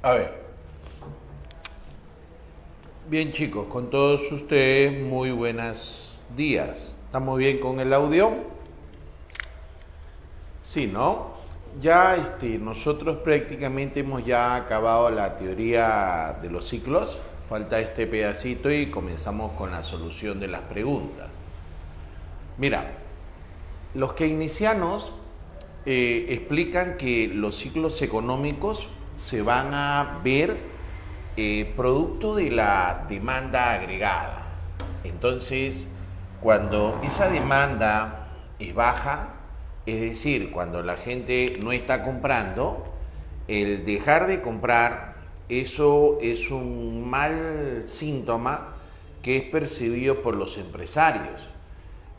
A ver, bien chicos, con todos ustedes, muy buenos días. ¿Estamos bien con el audio? Sí, ¿no? Ya nosotros prácticamente hemos ya acabado la teoría de los ciclos. Falta este pedacito y comenzamos con la solución de las preguntas. Mira, los keynesianos explican que los ciclos económicos se van a ver producto de la demanda agregada. Entonces, cuando esa demanda es baja, es decir, cuando la gente no está comprando, el dejar de comprar, eso es un mal síntoma que es percibido por los empresarios.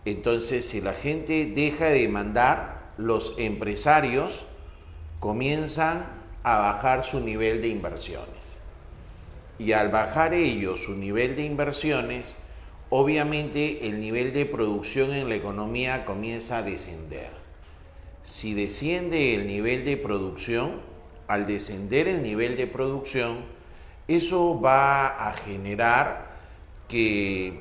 Entonces, si la gente deja de demandar, los empresarios comienzan a bajar su nivel de inversiones. Y al bajar ellos su nivel de inversiones, obviamente el nivel de producción en la economía comienza a descender. Si desciende el nivel de producción, al descender el nivel de producción, eso va a generar que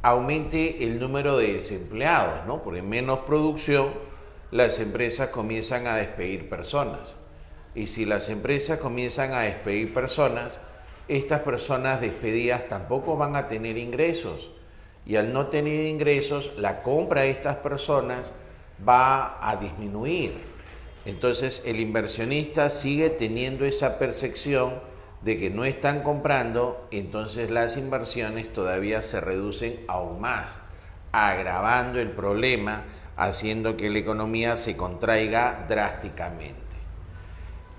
aumente el número de desempleados, ¿no? Porque menos producción, las empresas comienzan a despedir personas. Y si las empresas comienzan a despedir personas, estas personas despedidas tampoco van a tener ingresos. Y al no tener ingresos, la compra de estas personas va a disminuir. Entonces el inversionista sigue teniendo esa percepción de que no están comprando, entonces las inversiones todavía se reducen aún más, agravando el problema, haciendo que la economía se contraiga drásticamente.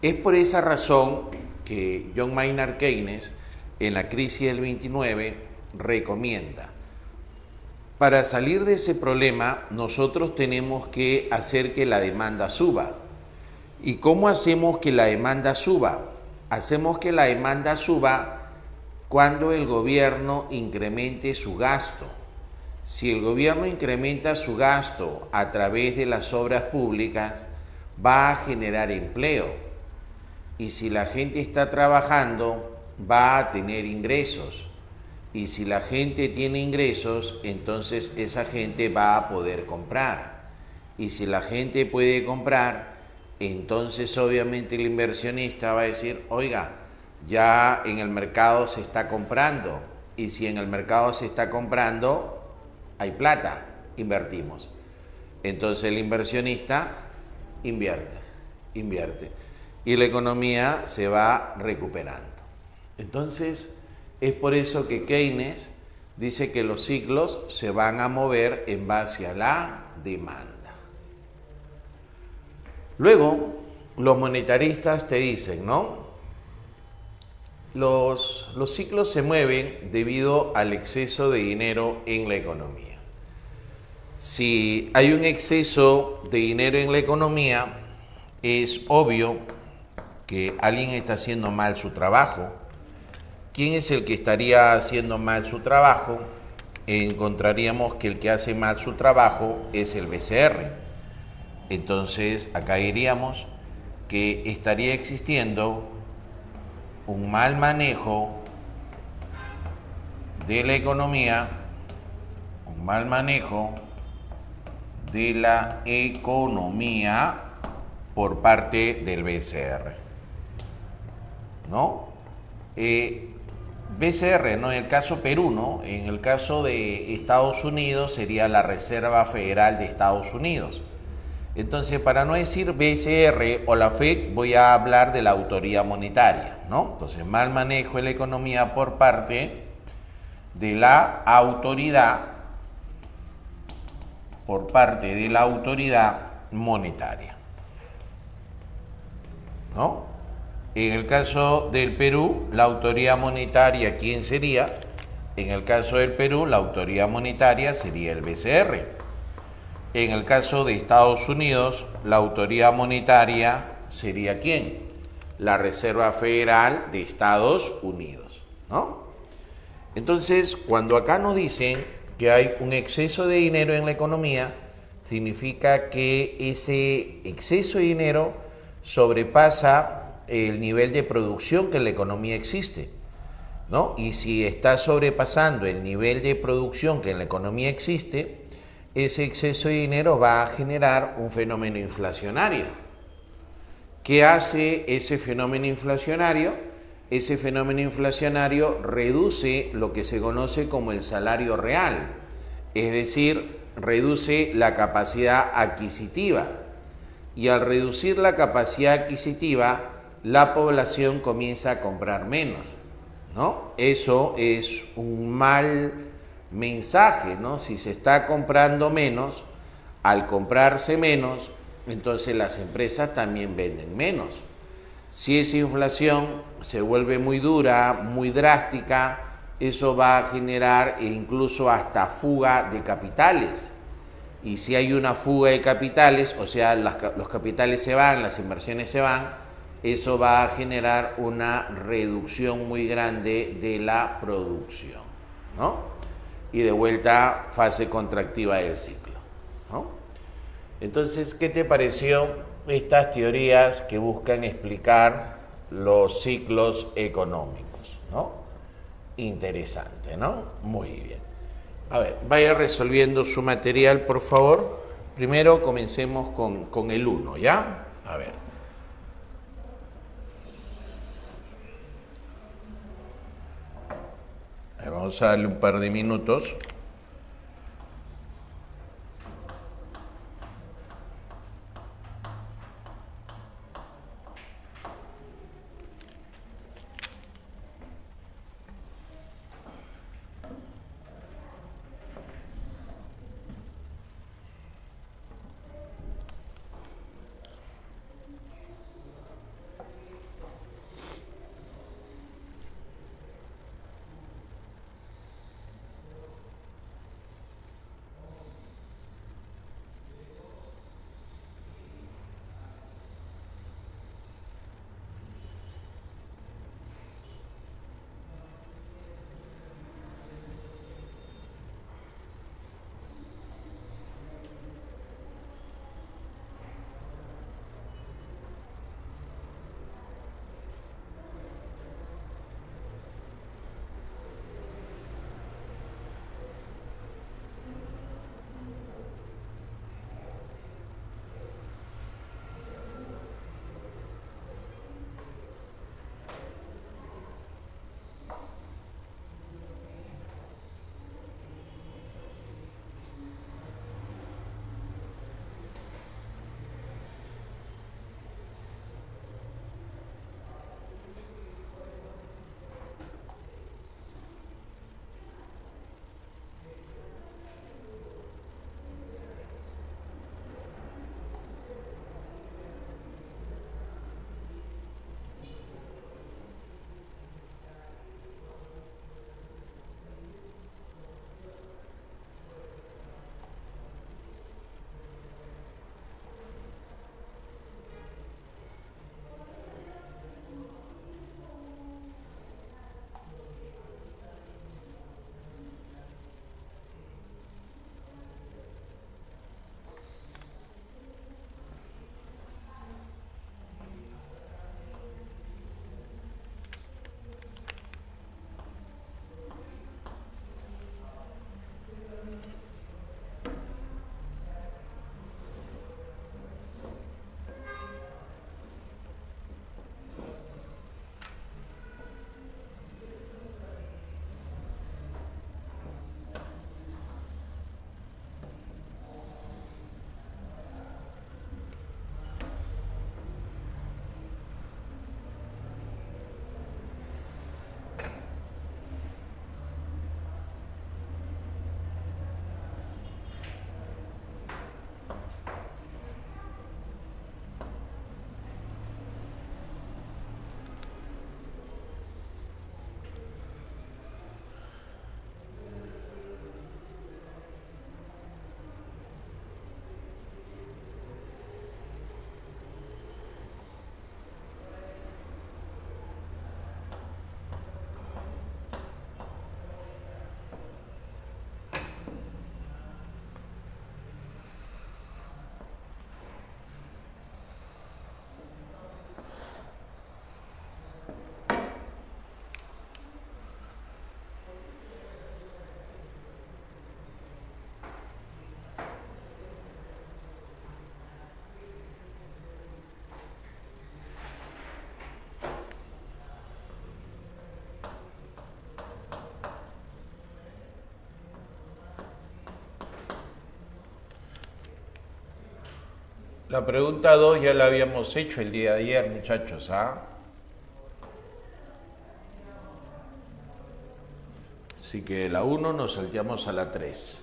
Es por esa razón que John Maynard Keynes, en la crisis del 29, recomienda: para salir de ese problema, nosotros tenemos que hacer que la demanda suba. ¿Y cómo hacemos que la demanda suba? Hacemos que la demanda suba cuando el gobierno incremente su gasto. Si el gobierno incrementa su gasto a través de las obras públicas, va a generar empleo. Y si la gente está trabajando, va a tener ingresos. Y si la gente tiene ingresos, entonces esa gente va a poder comprar. Y si la gente puede comprar, entonces obviamente el inversionista va a decir: oiga, ya en el mercado se está comprando. Y si en el mercado se está comprando, hay plata, invertimos. Entonces el inversionista invierte. Y la economía se va recuperando. Entonces, es por eso que Keynes dice que los ciclos se van a mover en base a la demanda. Luego, los monetaristas te dicen, ¿no? Los ciclos se mueven debido al exceso de dinero en la economía. Si hay un exceso de dinero en la economía, es obvio que alguien está haciendo mal su trabajo. ¿Quién es el que estaría haciendo mal su trabajo? Encontraríamos que el que hace mal su trabajo es el BCR. Entonces, acá diríamos que estaría existiendo un mal manejo de la economía, un mal manejo de la economía por parte del BCR, ¿no? BCR, ¿no? En el caso Perú, ¿no? En el caso de Estados Unidos sería la Reserva Federal de Estados Unidos. Entonces, para no decir BCR o la FED, voy a hablar de la autoridad monetaria, ¿no? Entonces, mal manejo de la economía por parte de la autoridad, monetaria, ¿no? En el caso del Perú, la autoridad monetaria, ¿quién sería? En el caso del Perú, la autoridad monetaria sería el BCR. En el caso de Estados Unidos, la autoridad monetaria sería ¿quién? La Reserva Federal de Estados Unidos, ¿no? Entonces, cuando acá nos dicen que hay un exceso de dinero en la economía, significa que ese exceso de dinero sobrepasa el nivel de producción que en la economía existe, ¿no? Y si está sobrepasando el nivel de producción que en la economía existe, ese exceso de dinero va a generar un fenómeno inflacionario. ¿Qué hace ese fenómeno inflacionario? Ese fenómeno inflacionario reduce lo que se conoce como el salario real, es decir, reduce la capacidad adquisitiva. Y al reducir la capacidad adquisitiva, la población comienza a comprar menos, ¿no? Eso es un mal mensaje, ¿no? Si se está comprando menos, al comprarse menos, entonces las empresas también venden menos. Si esa inflación se vuelve muy dura, muy drástica, eso va a generar incluso hasta fuga de capitales. Y si hay una fuga de capitales, o sea, los capitales se van, las inversiones se van, eso va a generar una reducción muy grande de la producción, ¿no? Y de vuelta, fase contractiva del ciclo, ¿no? Entonces, ¿qué te pareció estas teorías que buscan explicar los ciclos económicos, ¿no? Interesante, ¿no? Muy bien. A ver, vaya resolviendo su material, por favor. Primero comencemos con el 1, ¿ya? A ver. Vamos a darle un par de minutos. La pregunta 2 ya la habíamos hecho el día de ayer, muchachos, ¿ah? Así que de la 1 nos saltamos a la 3.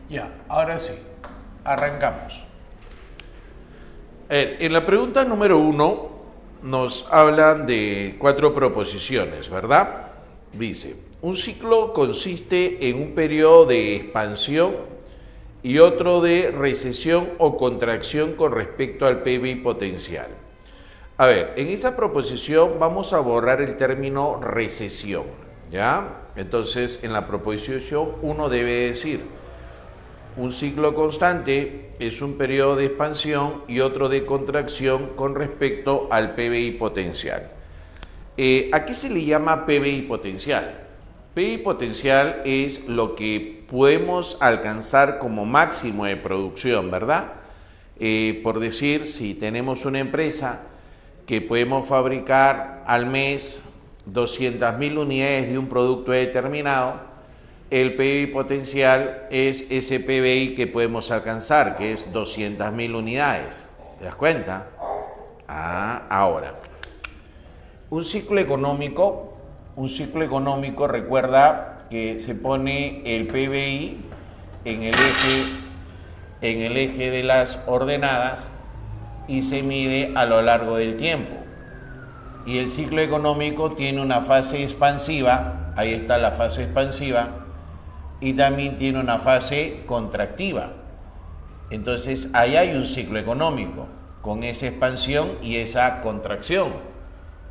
Ya, ahora sí, arrancamos. En la pregunta número 1 nos hablan de 4 proposiciones, ¿verdad? Dice, un ciclo consiste en un periodo de expansión y otro de recesión o contracción con respecto al PBI potencial. A ver, en esa proposición vamos a borrar el término recesión, ¿ya? Entonces, en la proposición uno debe decir, un ciclo constante es un periodo de expansión y otro de contracción con respecto al PBI potencial. ¿A qué se le llama PBI potencial? PBI potencial es lo que podemos alcanzar como máximo de producción, ¿verdad? Por decir, si tenemos una empresa que podemos fabricar al mes 200.000 unidades de un producto determinado, el PBI potencial es ese PBI que podemos alcanzar, que es 200.000 unidades. ¿Te das cuenta? Ahora, un ciclo económico recuerda que se pone el PBI en el eje de las ordenadas y se mide a lo largo del tiempo. Y el ciclo económico tiene una fase expansiva, ahí está la fase expansiva, y también tiene una fase contractiva. Entonces, ahí hay un ciclo económico, con esa expansión y esa contracción.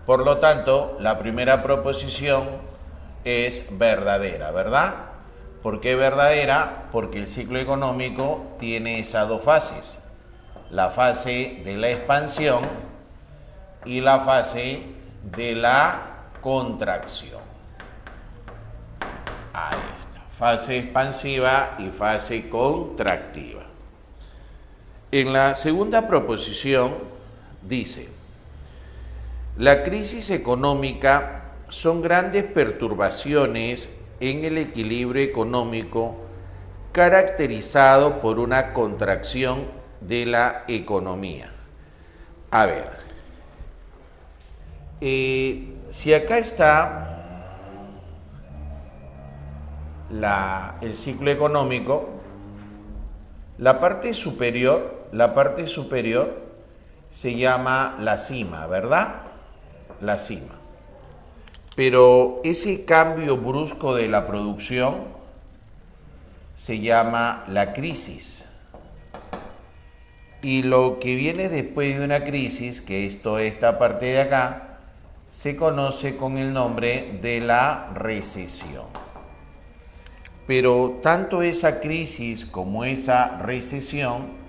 Por lo tanto, la primera proposición es verdadera, ¿verdad? ¿Por qué verdadera? Porque el ciclo económico tiene esas dos fases. La fase de la expansión y la fase de la contracción. Ahí está. Fase expansiva y fase contractiva. En la segunda proposición dice, la crisis económica son grandes perturbaciones en el equilibrio económico caracterizado por una contracción de la economía. A ver, si acá está el ciclo económico, la parte superior se llama la cima, ¿verdad? La cima. Pero ese cambio brusco de la producción se llama la crisis. Y lo que viene después de una crisis, que es toda esta parte de acá, se conoce con el nombre de la recesión. Pero tanto esa crisis como esa recesión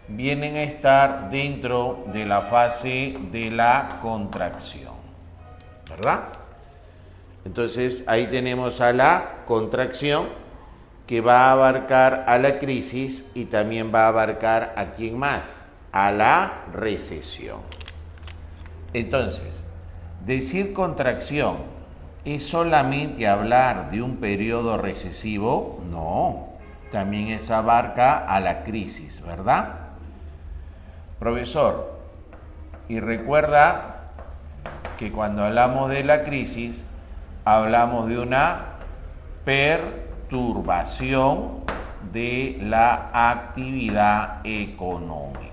vienen a estar dentro de la fase de la contracción, ¿verdad? Entonces ahí tenemos a la contracción que va a abarcar a la crisis y también va a abarcar a quién más, a la recesión. Entonces, decir contracción ¿es solamente hablar de un periodo recesivo? No, también abarca a la crisis, ¿verdad? Profesor, y recuerda que cuando hablamos de la crisis, hablamos de una perturbación de la actividad económica.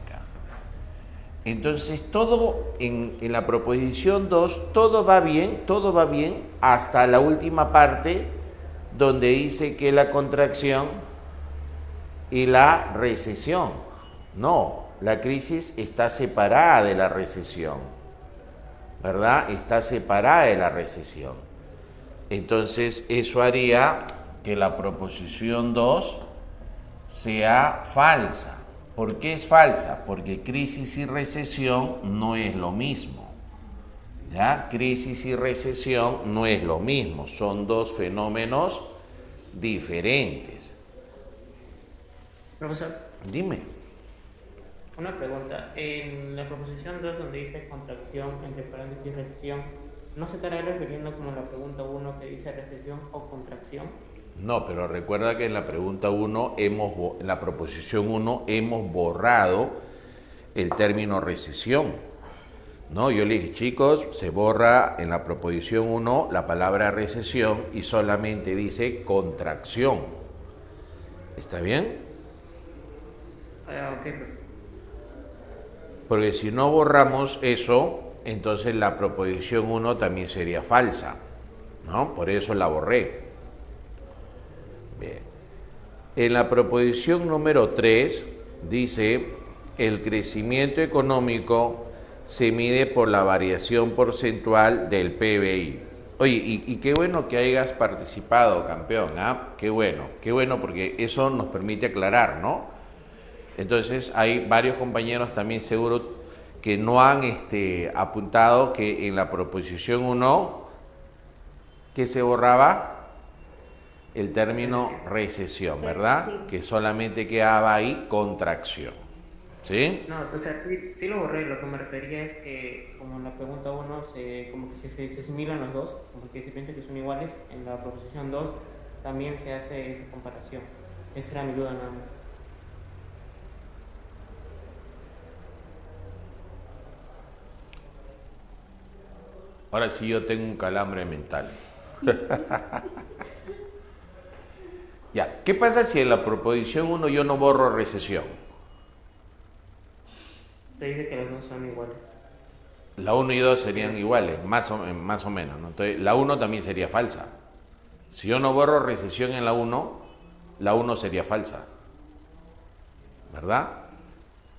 Entonces, todo en la proposición 2, todo va bien hasta la última parte donde dice que la contracción y la recesión. No, la crisis está separada de la recesión, ¿verdad? Está separada de la recesión. Entonces, eso haría que la proposición 2 sea falsa. ¿Por qué es falsa? Porque crisis y recesión no es lo mismo. ¿Ya? Crisis y recesión no es lo mismo, son dos fenómenos diferentes. Profesor, Dime. una pregunta. En la proposición 2, donde dice contracción, entre paréntesis recesión, ¿no se estará refiriendo como en la pregunta 1 que dice recesión o contracción? No, pero recuerda que en la pregunta 1, en la proposición 1, hemos borrado el término recesión. No, yo le dije, chicos, se borra en la proposición 1 la palabra recesión y solamente dice contracción. ¿Está bien? Ok, pues. Porque si no borramos eso, entonces la proposición 1 también sería falsa, ¿no? Por eso la borré. Bien. En la proposición número 3 dice, el crecimiento económico se mide por la variación porcentual del PBI. Oye, y qué bueno que hayas participado, campeón, ¿ah? Qué bueno, porque eso nos permite aclarar, ¿no? Entonces, hay varios compañeros también seguro que no han apuntado que en la proposición 1, que se borraba el término recesión, ¿verdad? Que solamente quedaba ahí contracción, ¿sí? No, o sea, sí lo borré. Lo que me refería es que, como en la pregunta 1, como que se asimilan los dos, como que se piensa que son iguales, en la proposición 2 también se hace esa comparación. Esa era mi duda nada más. Ahora sí yo tengo un calambre mental. Ya, ¿qué pasa si en la proposición 1 yo no borro recesión? Te dice que los dos son iguales. La 1 y 2 serían iguales, más o menos, ¿no? Entonces, la 1 también sería falsa. Si yo no borro recesión en la 1 sería falsa. ¿Verdad?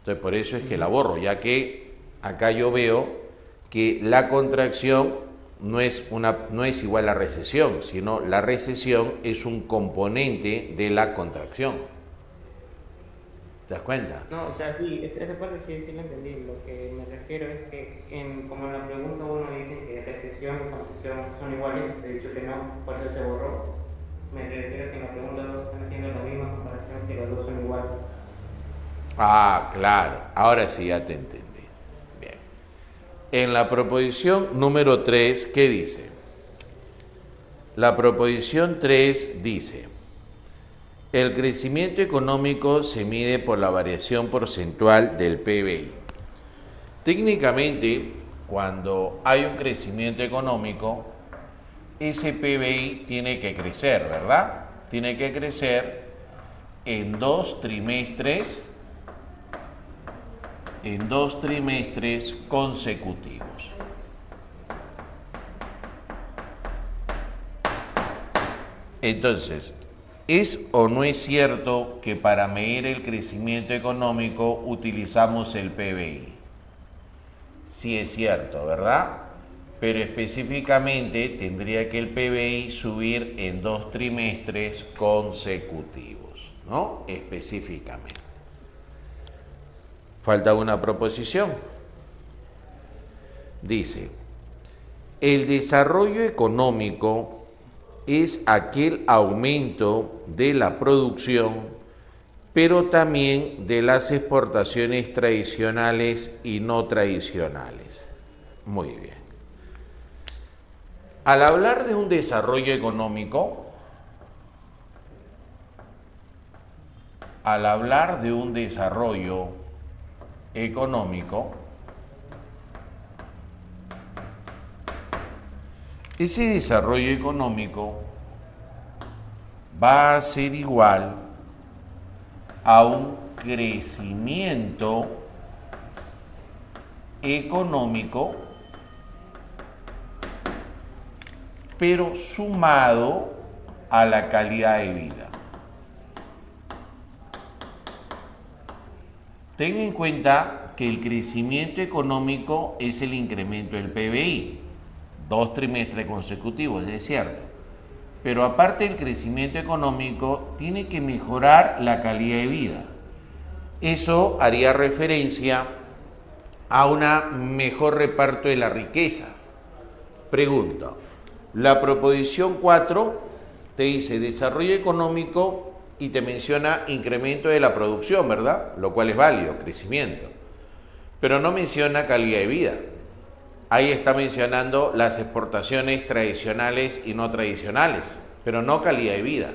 Entonces, por eso es que la borro, ya que acá yo veo que la contracción no es igual a recesión, sino la recesión es un componente de la contracción. ¿Te das cuenta? No, o sea, sí, esa parte sí la entendí. Lo que me refiero es que, como en la pregunta 1 dice que recesión y contracción son iguales, de hecho que no, por eso se borró. Me refiero a que en la pregunta 2 están haciendo la misma comparación, que los dos son iguales. Ah, claro, ahora sí ya te entendí. Bien. En la proposición número 3, ¿qué dice? La proposición 3 dice, el crecimiento económico se mide por la variación porcentual del PBI. Técnicamente, cuando hay un crecimiento económico, ese PBI tiene que crecer, ¿verdad? Tiene que crecer en dos trimestres consecutivos. Entonces, ¿es o no es cierto que para medir el crecimiento económico utilizamos el PBI? Sí es cierto, ¿verdad? Pero específicamente tendría que el PBI subir en 2 trimestres consecutivos, ¿no? Específicamente. Falta una proposición. Dice, el desarrollo económico es aquel aumento de la producción, pero también de las exportaciones tradicionales y no tradicionales. Muy bien. Al hablar de un desarrollo económico, ese desarrollo económico va a ser igual a un crecimiento económico, pero sumado a la calidad de vida. Ten en cuenta que el crecimiento económico es el incremento del PBI, 2 trimestres consecutivos, es cierto. Pero aparte del crecimiento económico, tiene que mejorar la calidad de vida. Eso haría referencia a un mejor reparto de la riqueza. Pregunto, la proposición 4 te dice desarrollo económico y te menciona incremento de la producción, ¿verdad? Lo cual es válido, crecimiento. Pero no menciona calidad de vida. Ahí está mencionando las exportaciones tradicionales y no tradicionales, pero no calidad de vida.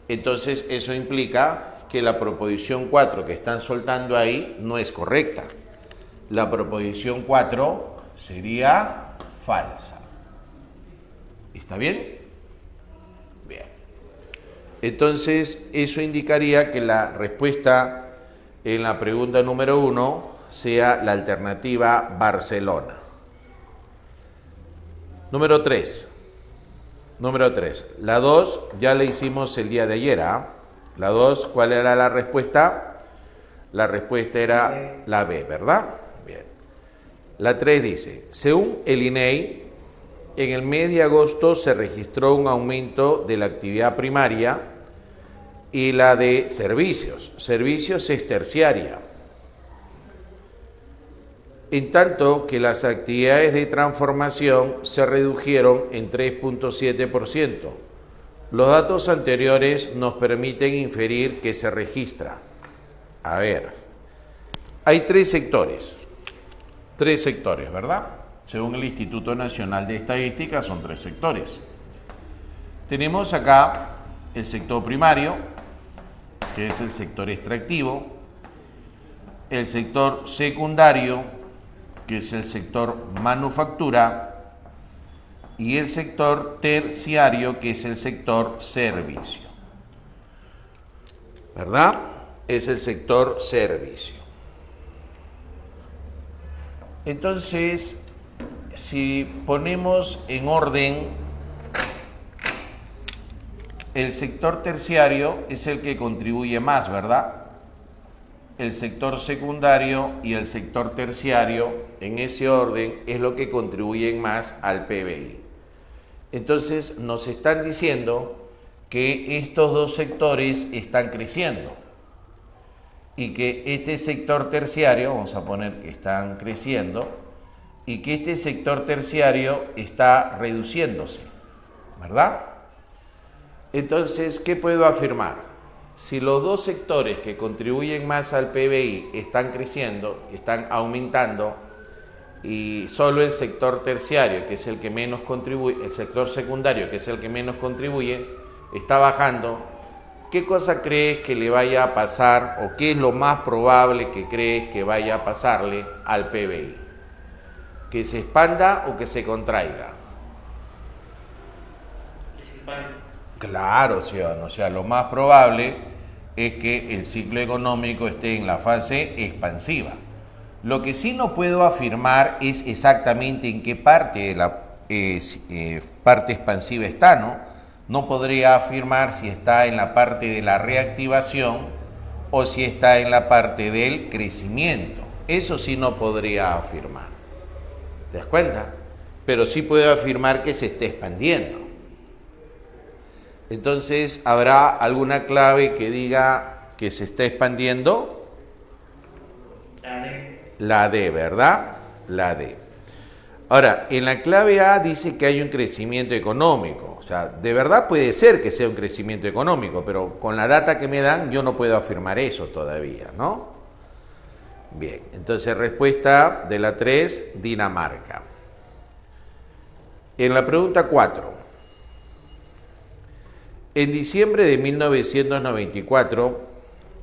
Entonces eso implica que la proposición 4 que están soltando ahí no es correcta. La proposición 4 sería falsa. ¿Está bien? Bien. Entonces eso indicaría que la respuesta en la pregunta número 1 sea la alternativa Barcelona. Número 3. La 2 ya la hicimos el día de ayer, ¿ah? La 2, ¿cuál era la respuesta? La respuesta era la B, ¿verdad? Bien. La 3 dice, según el INEI, en el mes de agosto se registró un aumento de la actividad primaria y la de servicios. Servicios es terciaria. En tanto que las actividades de transformación se redujeron en 3.7%. Los datos anteriores nos permiten inferir que se registra. A ver, hay tres sectores, ¿verdad? Según el Instituto Nacional de Estadística son 3 sectores. Tenemos acá el sector primario, que es el sector extractivo, el sector secundario, que es el sector manufactura, y el sector terciario, que es el sector servicio. ¿Verdad? Es el sector servicio. Entonces, si ponemos en orden, el sector terciario es el que contribuye más, ¿verdad? El sector secundario y el sector terciario, en ese orden, es lo que contribuyen más al PBI. Entonces, nos están diciendo que estos dos sectores están creciendo y que este sector terciario, vamos a poner que están creciendo, y que este sector terciario está reduciéndose, ¿verdad? Entonces, ¿qué puedo afirmar? Si los dos sectores que contribuyen más al PBI están creciendo, están aumentando, y solo el sector terciario, que es el que menos contribuye, el sector secundario, que es el que menos contribuye, está bajando, ¿qué cosa crees que le vaya a pasar o qué es lo más probable que crees que vaya a pasarle al PBI? ¿Que se expanda o que se contraiga? Que se expanda. Claro, ¿sí o no? O sea, lo más probable es que el ciclo económico esté en la fase expansiva. Lo que sí no puedo afirmar es exactamente en qué parte de la parte expansiva está, ¿no? No podría afirmar si está en la parte de la reactivación o si está en la parte del crecimiento. Eso sí no podría afirmar. ¿Te das cuenta? Pero sí puedo afirmar que se esté expandiendo. Entonces, ¿habrá alguna clave que diga que se está expandiendo? La D, ¿verdad? La D. Ahora, en la clave A dice que hay un crecimiento económico. O sea, de verdad puede ser que sea un crecimiento económico, pero con la data que me dan yo no puedo afirmar eso todavía, ¿no? Bien, entonces respuesta de la 3, Dinamarca. En la pregunta 4. En diciembre de 1994,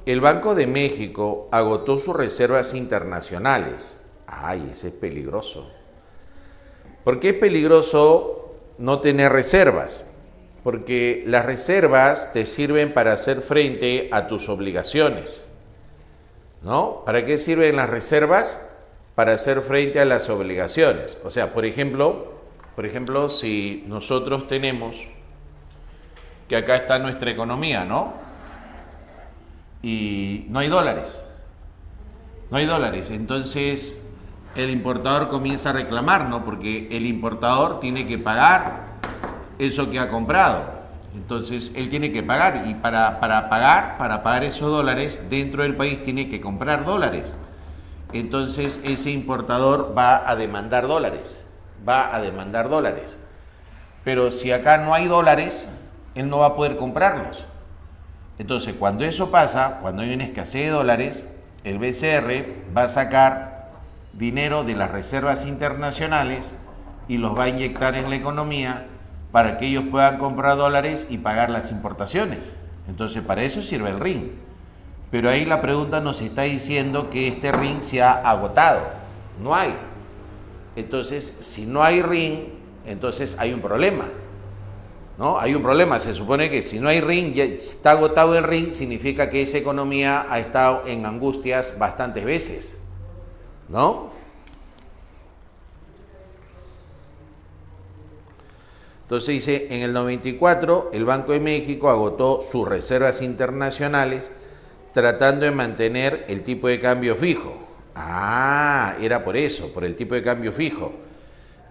el Banco de México agotó sus reservas internacionales. Ay, ese es peligroso. ¿Por qué es peligroso no tener reservas? Porque las reservas te sirven para hacer frente a tus obligaciones, ¿no? ¿Para qué sirven las reservas? Para hacer frente a las obligaciones. O sea, por ejemplo, si nosotros tenemos que acá está nuestra economía, ¿no? Y no hay dólares. Entonces el importador comienza a reclamar, ¿no? Porque el importador tiene que pagar eso que ha comprado. Entonces él tiene que pagar y para pagar esos dólares dentro del país tiene que comprar dólares. Entonces ese importador va a demandar dólares. Pero si acá no hay dólares, él no va a poder comprarlos. Entonces, cuando eso pasa, cuando hay una escasez de dólares, el BCR va a sacar dinero de las reservas internacionales y los va a inyectar en la economía para que ellos puedan comprar dólares y pagar las importaciones. Entonces, para eso sirve el RIN. Pero ahí la pregunta nos está diciendo que este RIN se ha agotado. No hay. Entonces, si no hay RIN, entonces hay un problema. ¿No? Hay un problema, se supone que si no hay RIN, ya está agotado el RIN, significa que esa economía ha estado en angustias bastantes veces, ¿no? Entonces dice, en el 94 el Banco de México agotó sus reservas internacionales tratando de mantener el tipo de cambio fijo. Ah, era por eso, por el tipo de cambio fijo.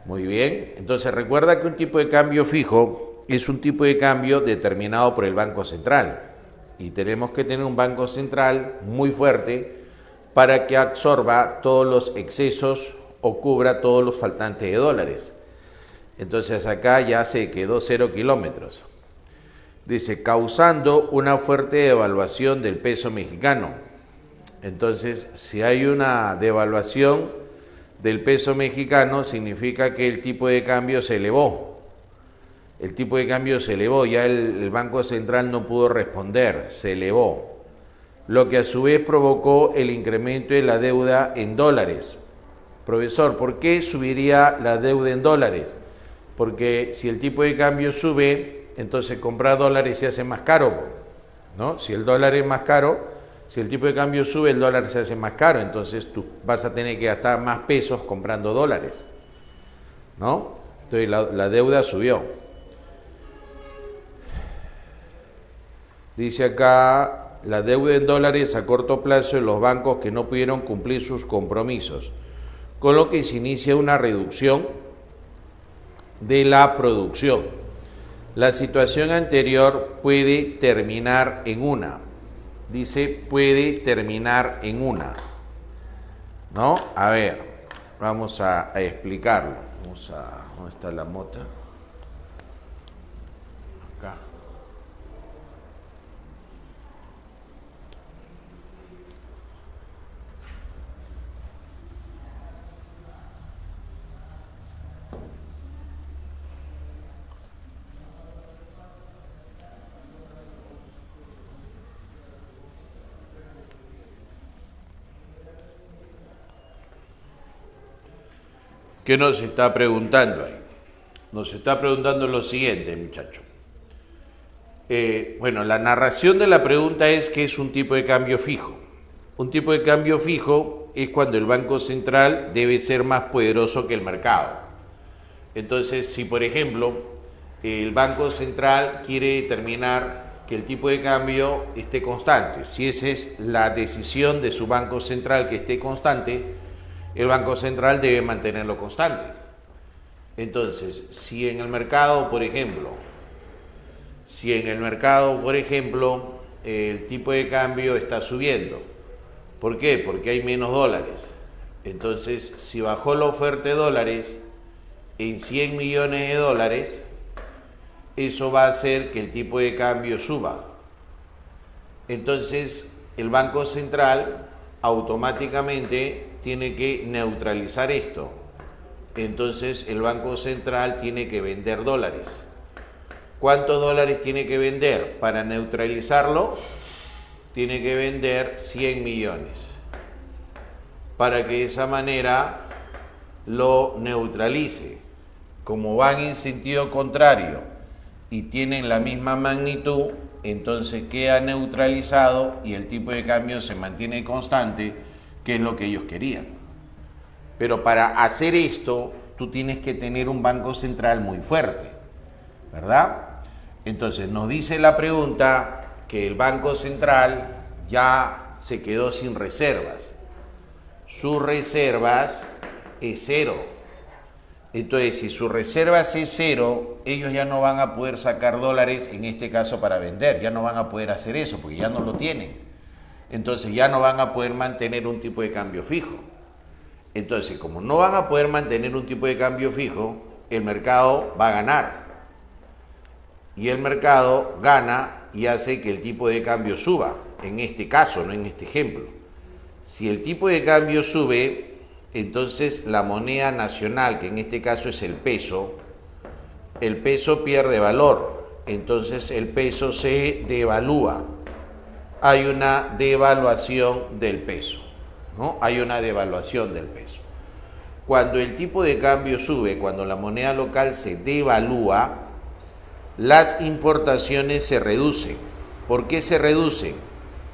Muy bien, entonces recuerda que un tipo de cambio fijo es un tipo de cambio determinado por el Banco Central. Y tenemos que tener un Banco Central muy fuerte para que absorba todos los excesos o cubra todos los faltantes de dólares. Entonces acá ya se quedó 0 kilómetros. Dice, causando una fuerte devaluación del peso mexicano. Entonces, si hay una devaluación del peso mexicano, significa que el tipo de cambio se elevó. El tipo de cambio se elevó, ya el Banco Central no pudo responder, se elevó. Lo que a su vez provocó el incremento de la deuda en dólares. Profesor, ¿por qué subiría la deuda en dólares? Porque si el tipo de cambio sube, entonces comprar dólares se hace más caro, ¿no? Si el dólar es más caro, si el tipo de cambio sube, el dólar se hace más caro, entonces tú vas a tener que gastar más pesos comprando dólares, ¿no? Entonces la deuda subió. Dice acá, la deuda en dólares a corto plazo de los bancos que no pudieron cumplir sus compromisos, con lo que se inicia una reducción de la producción. La situación anterior puede terminar en una. Dice, puede terminar en una. ¿No? A ver, vamos a explicarlo. ¿Dónde está la mota? Acá. ¿Qué nos está preguntando ahí? Nos está preguntando lo siguiente, muchachos. Bueno, la narración de la pregunta es que es un tipo de cambio fijo. Un tipo de cambio fijo es cuando el Banco Central debe ser más poderoso que el mercado. Entonces, si por ejemplo el Banco Central quiere determinar que el tipo de cambio esté constante, si esa es la decisión de su Banco Central que esté constante, el Banco Central debe mantenerlo constante. Entonces, si en el mercado, por ejemplo, el tipo de cambio está subiendo, ¿por qué? Porque hay menos dólares. Entonces, si bajó la oferta de dólares en 100 millones de dólares, eso va a hacer que el tipo de cambio suba. Entonces, el Banco Central automáticamente tiene que neutralizar esto. Entonces el Banco Central tiene que vender dólares. ¿Cuántos dólares tiene que vender? Para neutralizarlo, tiene que vender 100 millones. Para que de esa manera lo neutralice. Como van en sentido contrario y tienen la misma magnitud, entonces queda neutralizado y el tipo de cambio se mantiene constante, que es lo que ellos querían. Pero para hacer esto, tú tienes que tener un Banco Central muy fuerte, ¿verdad? Entonces nos dice la pregunta que el Banco Central ya se quedó sin reservas. Sus reservas es cero. Entonces, si sus reservas es cero, ellos ya no van a poder sacar dólares, en este caso para vender, ya no van a poder hacer eso porque ya no lo tienen. Entonces ya no van a poder mantener un tipo de cambio fijo. Entonces, como no van a poder mantener un tipo de cambio fijo, el mercado va a ganar. Y el mercado gana y hace que el tipo de cambio suba, en este caso, no en este ejemplo. Si el tipo de cambio sube, entonces la moneda nacional, que en este caso es el peso pierde valor. Entonces el peso se devalúa. Hay una devaluación del peso, ¿no? Hay una devaluación del peso. Cuando el tipo de cambio sube, cuando la moneda local se devalúa, las importaciones se reducen. ¿Por qué se reducen?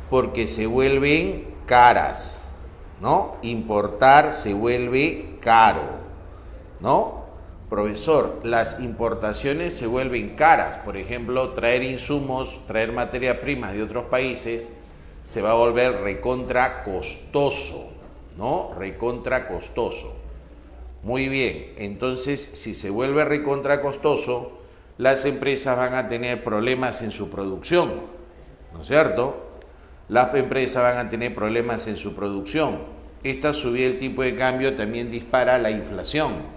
Porque se vuelven caras, ¿no? Importar se vuelve caro, ¿no? profesor, las importaciones se vuelven caras. Por ejemplo, traer insumos, traer materias primas de otros países se va a volver recontra costoso, ¿no? Recontra costoso. Muy bien, entonces si se vuelve recontra costoso, las empresas van a tener problemas en su producción, ¿no es cierto? Las empresas van a tener problemas en su producción. Esta subida del tipo de cambio también dispara la inflación.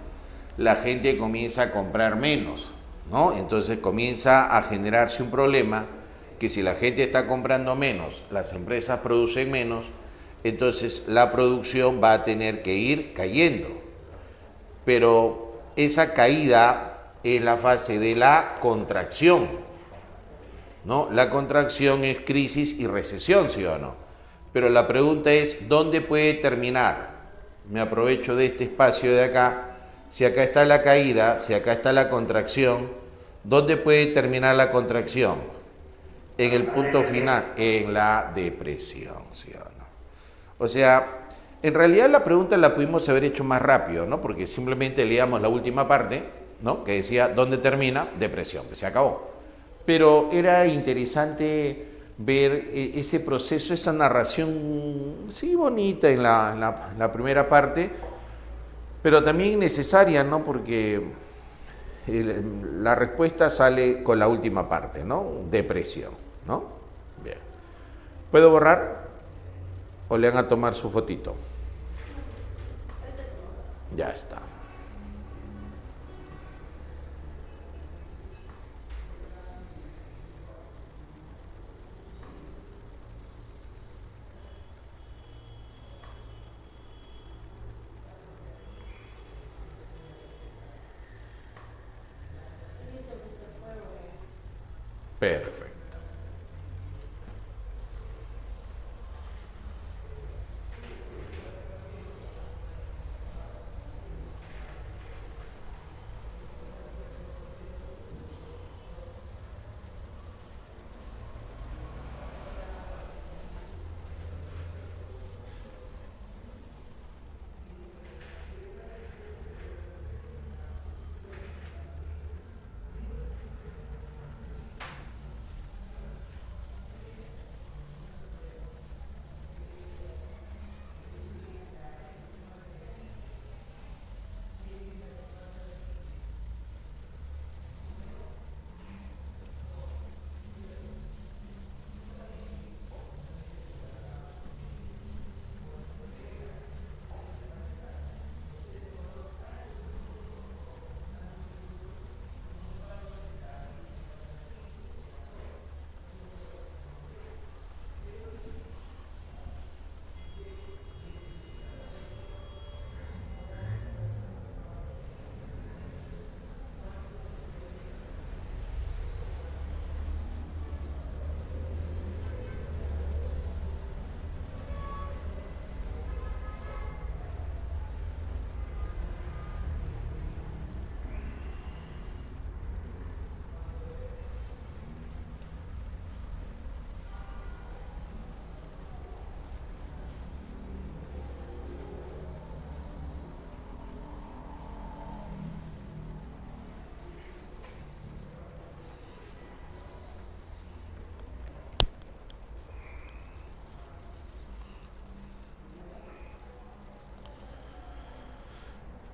La gente comienza a comprar menos, ¿no? Entonces comienza a generarse un problema que si la gente está comprando menos, las empresas producen menos, entonces la producción va a tener que ir cayendo. Pero esa caída es la fase de la contracción, ¿no? La contracción es crisis y recesión, ¿sí o no? Pero la pregunta es, ¿dónde puede terminar? Me aprovecho de este espacio de acá. Si acá está la caída, si acá está la contracción, ¿dónde puede terminar la contracción? En el punto final, en la depresión, ¿sí o no? O sea, en realidad la pregunta la pudimos haber hecho más rápido, ¿no? Porque simplemente leíamos la última parte, ¿no? Que decía, ¿dónde termina? Depresión, que se acabó. Pero era interesante ver ese proceso, esa narración, sí, bonita en la primera parte, pero también necesaria, ¿no? Porque la respuesta sale con la última parte, ¿no? Depresión, ¿no? Bien. ¿Puedo borrar? ¿O le van a tomar su fotito? Ya está. Perfecto.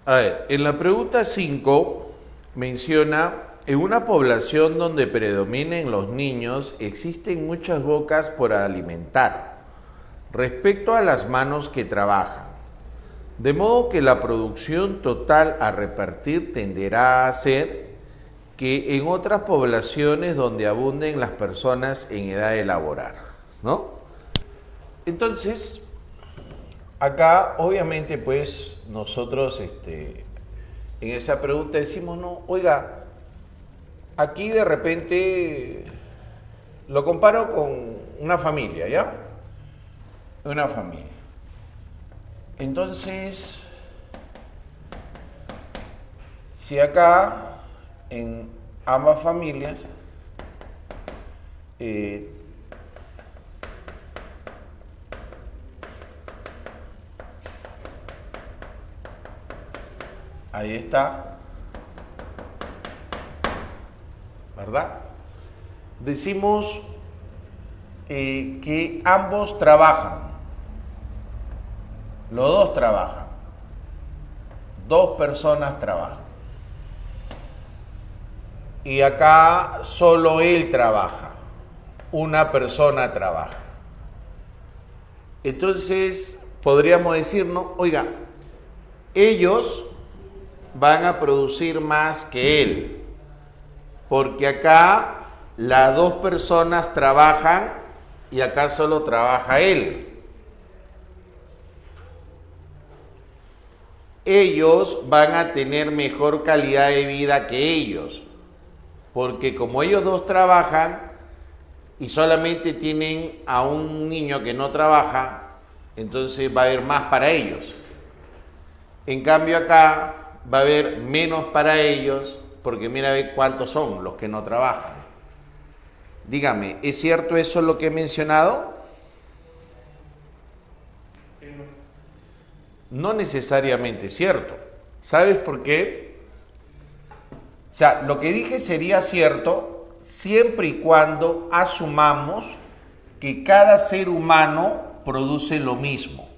A ver, en la pregunta 5 menciona, en una población donde predominen los niños, existen muchas bocas por alimentar respecto a las manos que trabajan, de modo que la producción total a repartir tenderá a ser que en otras poblaciones donde abunden las personas en edad de laborar, ¿no? Entonces, acá obviamente pues nosotros en esa pregunta decimos, no, oiga, aquí de repente lo comparo con una familia, ¿ya? Una familia. Entonces, si acá en ambas familias ahí está, ¿verdad? Decimos que ambos trabajan, los dos trabajan, dos personas trabajan. Y acá solo él trabaja, una persona trabaja. Entonces podríamos decir, ¿no? Oiga, ellos van a producir más que él, porque acá las dos personas trabajan y acá solo trabaja él. Ellos van a tener mejor calidad de vida que ellos, porque como ellos dos trabajan y solamente tienen a un niño que no trabaja, entonces va a haber más para ellos. En cambio acá va a haber menos para ellos, porque mira a ver cuántos son los que no trabajan. Dígame, ¿es cierto eso lo que he mencionado? No necesariamente es cierto. ¿Sabes por qué? O sea, lo que dije sería cierto siempre y cuando asumamos que cada ser humano produce lo mismo,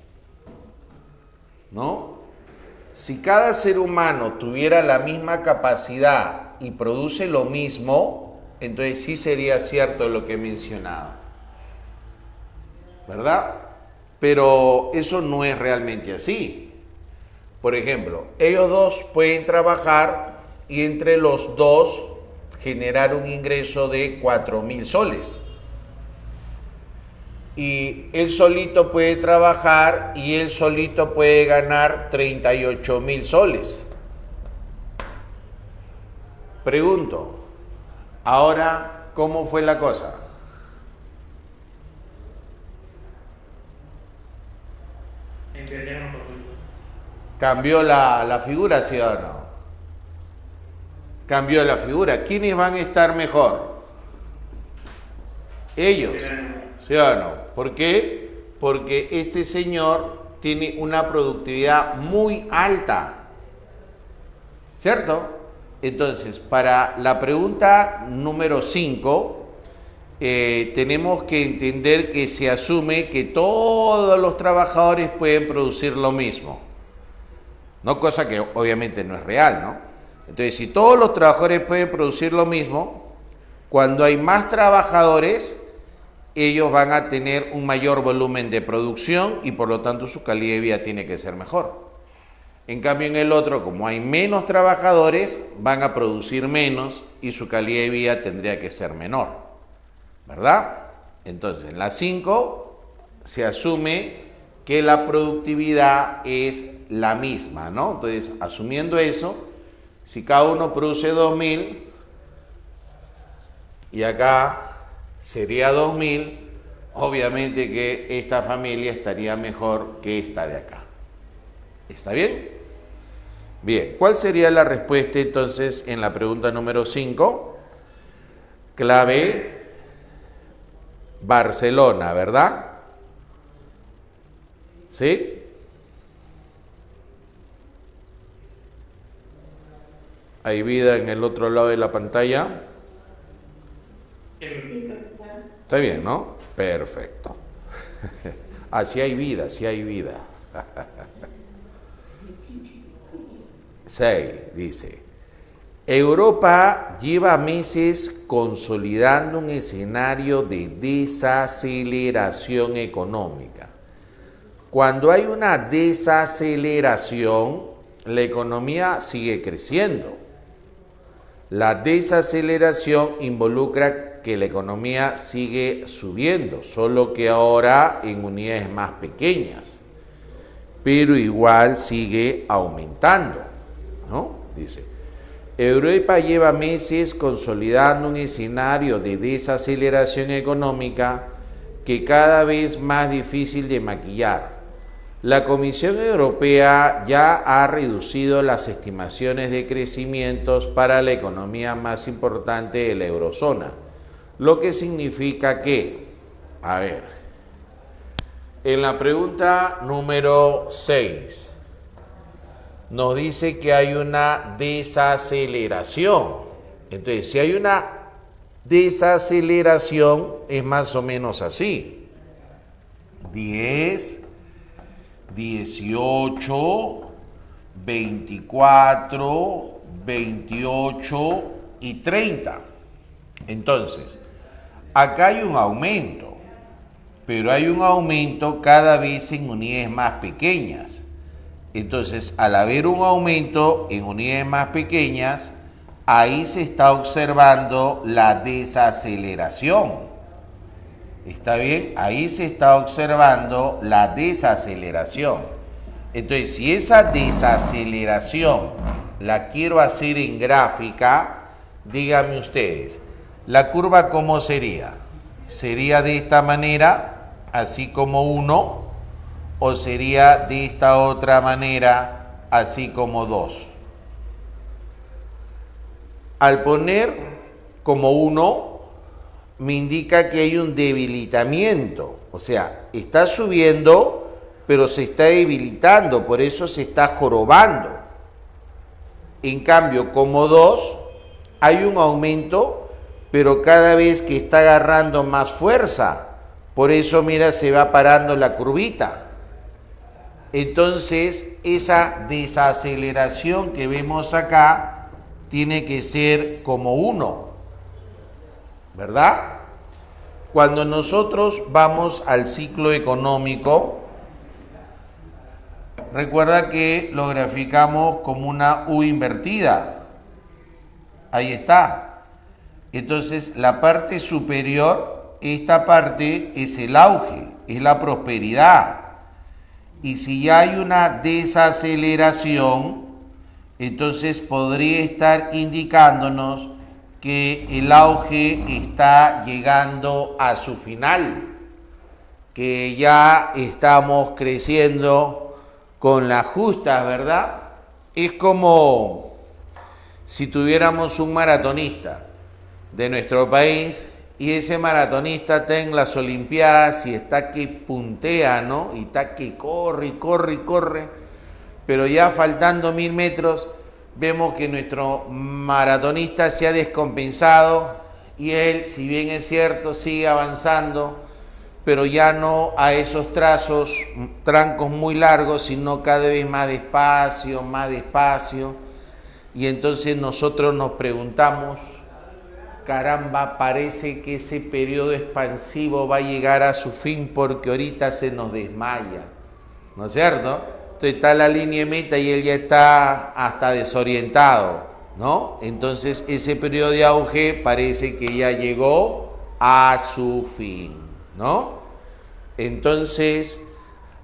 ¿no? Si cada ser humano tuviera la misma capacidad y produce lo mismo, entonces sí sería cierto lo que he mencionado, ¿verdad? Pero eso no es realmente así. Por ejemplo, ellos dos pueden trabajar y entre los dos generar un ingreso de 4.000 soles. Y él solito puede trabajar y él solito puede ganar 38.000 soles. Pregunto, ahora, ¿cómo fue la cosa? ¿Cambió la figura, sí o no? Cambió la figura. ¿Quiénes van a estar mejor? Ellos, ¿sí o no? ¿Por qué? Porque este señor tiene una productividad muy alta, ¿cierto? Entonces, para la pregunta número 5, tenemos que entender que se asume que todos los trabajadores pueden producir lo mismo, ¿no? Cosa que obviamente no es real, ¿no? Entonces, si todos los trabajadores pueden producir lo mismo, cuando hay más trabajadores, ellos van a tener un mayor volumen de producción y por lo tanto su calidad de vida tiene que ser mejor. En cambio, en el otro, como hay menos trabajadores, van a producir menos y su calidad de vida tendría que ser menor, ¿verdad? Entonces, en la 5 se asume que la productividad es la misma, ¿no? Entonces, asumiendo eso, si cada uno produce 2.000 y acá sería 2.000, obviamente que esta familia estaría mejor que esta de acá. ¿Está bien? Bien, ¿cuál sería la respuesta entonces en la pregunta número 5? Clave Barcelona, ¿verdad? ¿Sí? ¿Hay vida en el otro lado de la pantalla? Está bien, ¿no? Perfecto. Así hay vida, sí hay vida. 6, dice, Europa lleva meses consolidando un escenario de desaceleración económica. Cuando hay una desaceleración, la economía sigue creciendo. La desaceleración involucra que la economía sigue subiendo, solo que ahora en unidades más pequeñas, pero igual sigue aumentando, ¿no? Dice, Europa lleva meses consolidando un escenario de desaceleración económica que cada vez más difícil de maquillar. La Comisión Europea ya ha reducido las estimaciones de crecimientos para la economía más importante de la eurozona, lo que significa que, a ver, en la pregunta número 6, nos dice que hay una desaceleración. Entonces, si hay una desaceleración es más o menos así. 10, 18, 24, 28 y 30. Entonces, acá hay un aumento, pero hay un aumento cada vez en unidades más pequeñas. Entonces, al haber un aumento en unidades más pequeñas, ahí se está observando la desaceleración. ¿Está bien? Ahí se está observando la desaceleración. Entonces, si esa desaceleración la quiero hacer en gráfica, díganme ustedes, ¿la curva cómo sería? ¿Sería de esta manera, así como 1, o sería de esta otra manera, así como 2? Al poner como 1, me indica que hay un debilitamiento, o sea, está subiendo, pero se está debilitando, por eso se está jorobando. En cambio, como 2, hay un aumento, pero cada vez que está agarrando más fuerza, por eso, mira, se va parando la curvita. Entonces, esa desaceleración que vemos acá tiene que ser como 1, ¿verdad? Cuando nosotros vamos al ciclo económico, recuerda que lo graficamos como una U invertida. Ahí está. Entonces, la parte superior, esta parte es el auge, es la prosperidad. Y si ya hay una desaceleración, entonces podría estar indicándonos que el auge está llegando a su final, que ya estamos creciendo con las justas, ¿verdad? Es como si tuviéramos un maratonista de nuestro país y ese maratonista está en las Olimpiadas y está que puntea, ¿no? Y está que corre, pero ya faltando 1000 metros, vemos que nuestro maratonista se ha descompensado y él, si bien es cierto, sigue avanzando, pero ya no a esos trancos muy largos, sino cada vez más despacio, y entonces nosotros nos preguntamos, caramba, parece que ese periodo expansivo va a llegar a su fin porque ahorita se nos desmaya, ¿no es cierto? Entonces está la línea de meta y él ya está hasta desorientado, ¿no? Entonces ese periodo de auge parece que ya llegó a su fin, ¿no? Entonces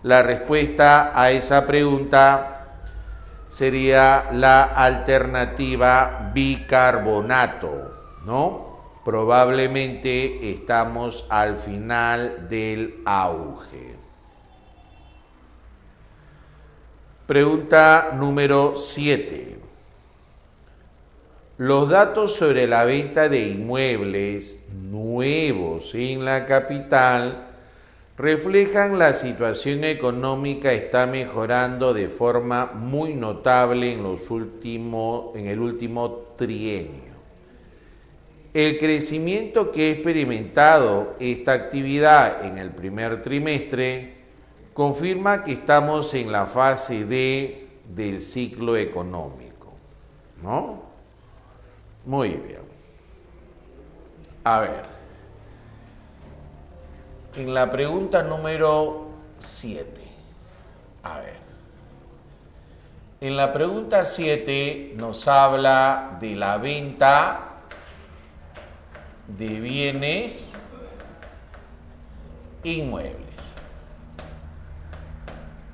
la respuesta a esa pregunta sería la alternativa bicarbonato, ¿no? Probablemente estamos al final del auge. Pregunta número 7. Los datos sobre la venta de inmuebles nuevos en la capital reflejan la situación económica está mejorando de forma muy notable en el último trienio. El crecimiento que ha experimentado esta actividad en el primer trimestre confirma que estamos en la fase del ciclo económico, ¿no? Muy bien. A ver, en la pregunta número 7, en la pregunta 7 nos habla de la venta de bienes inmuebles.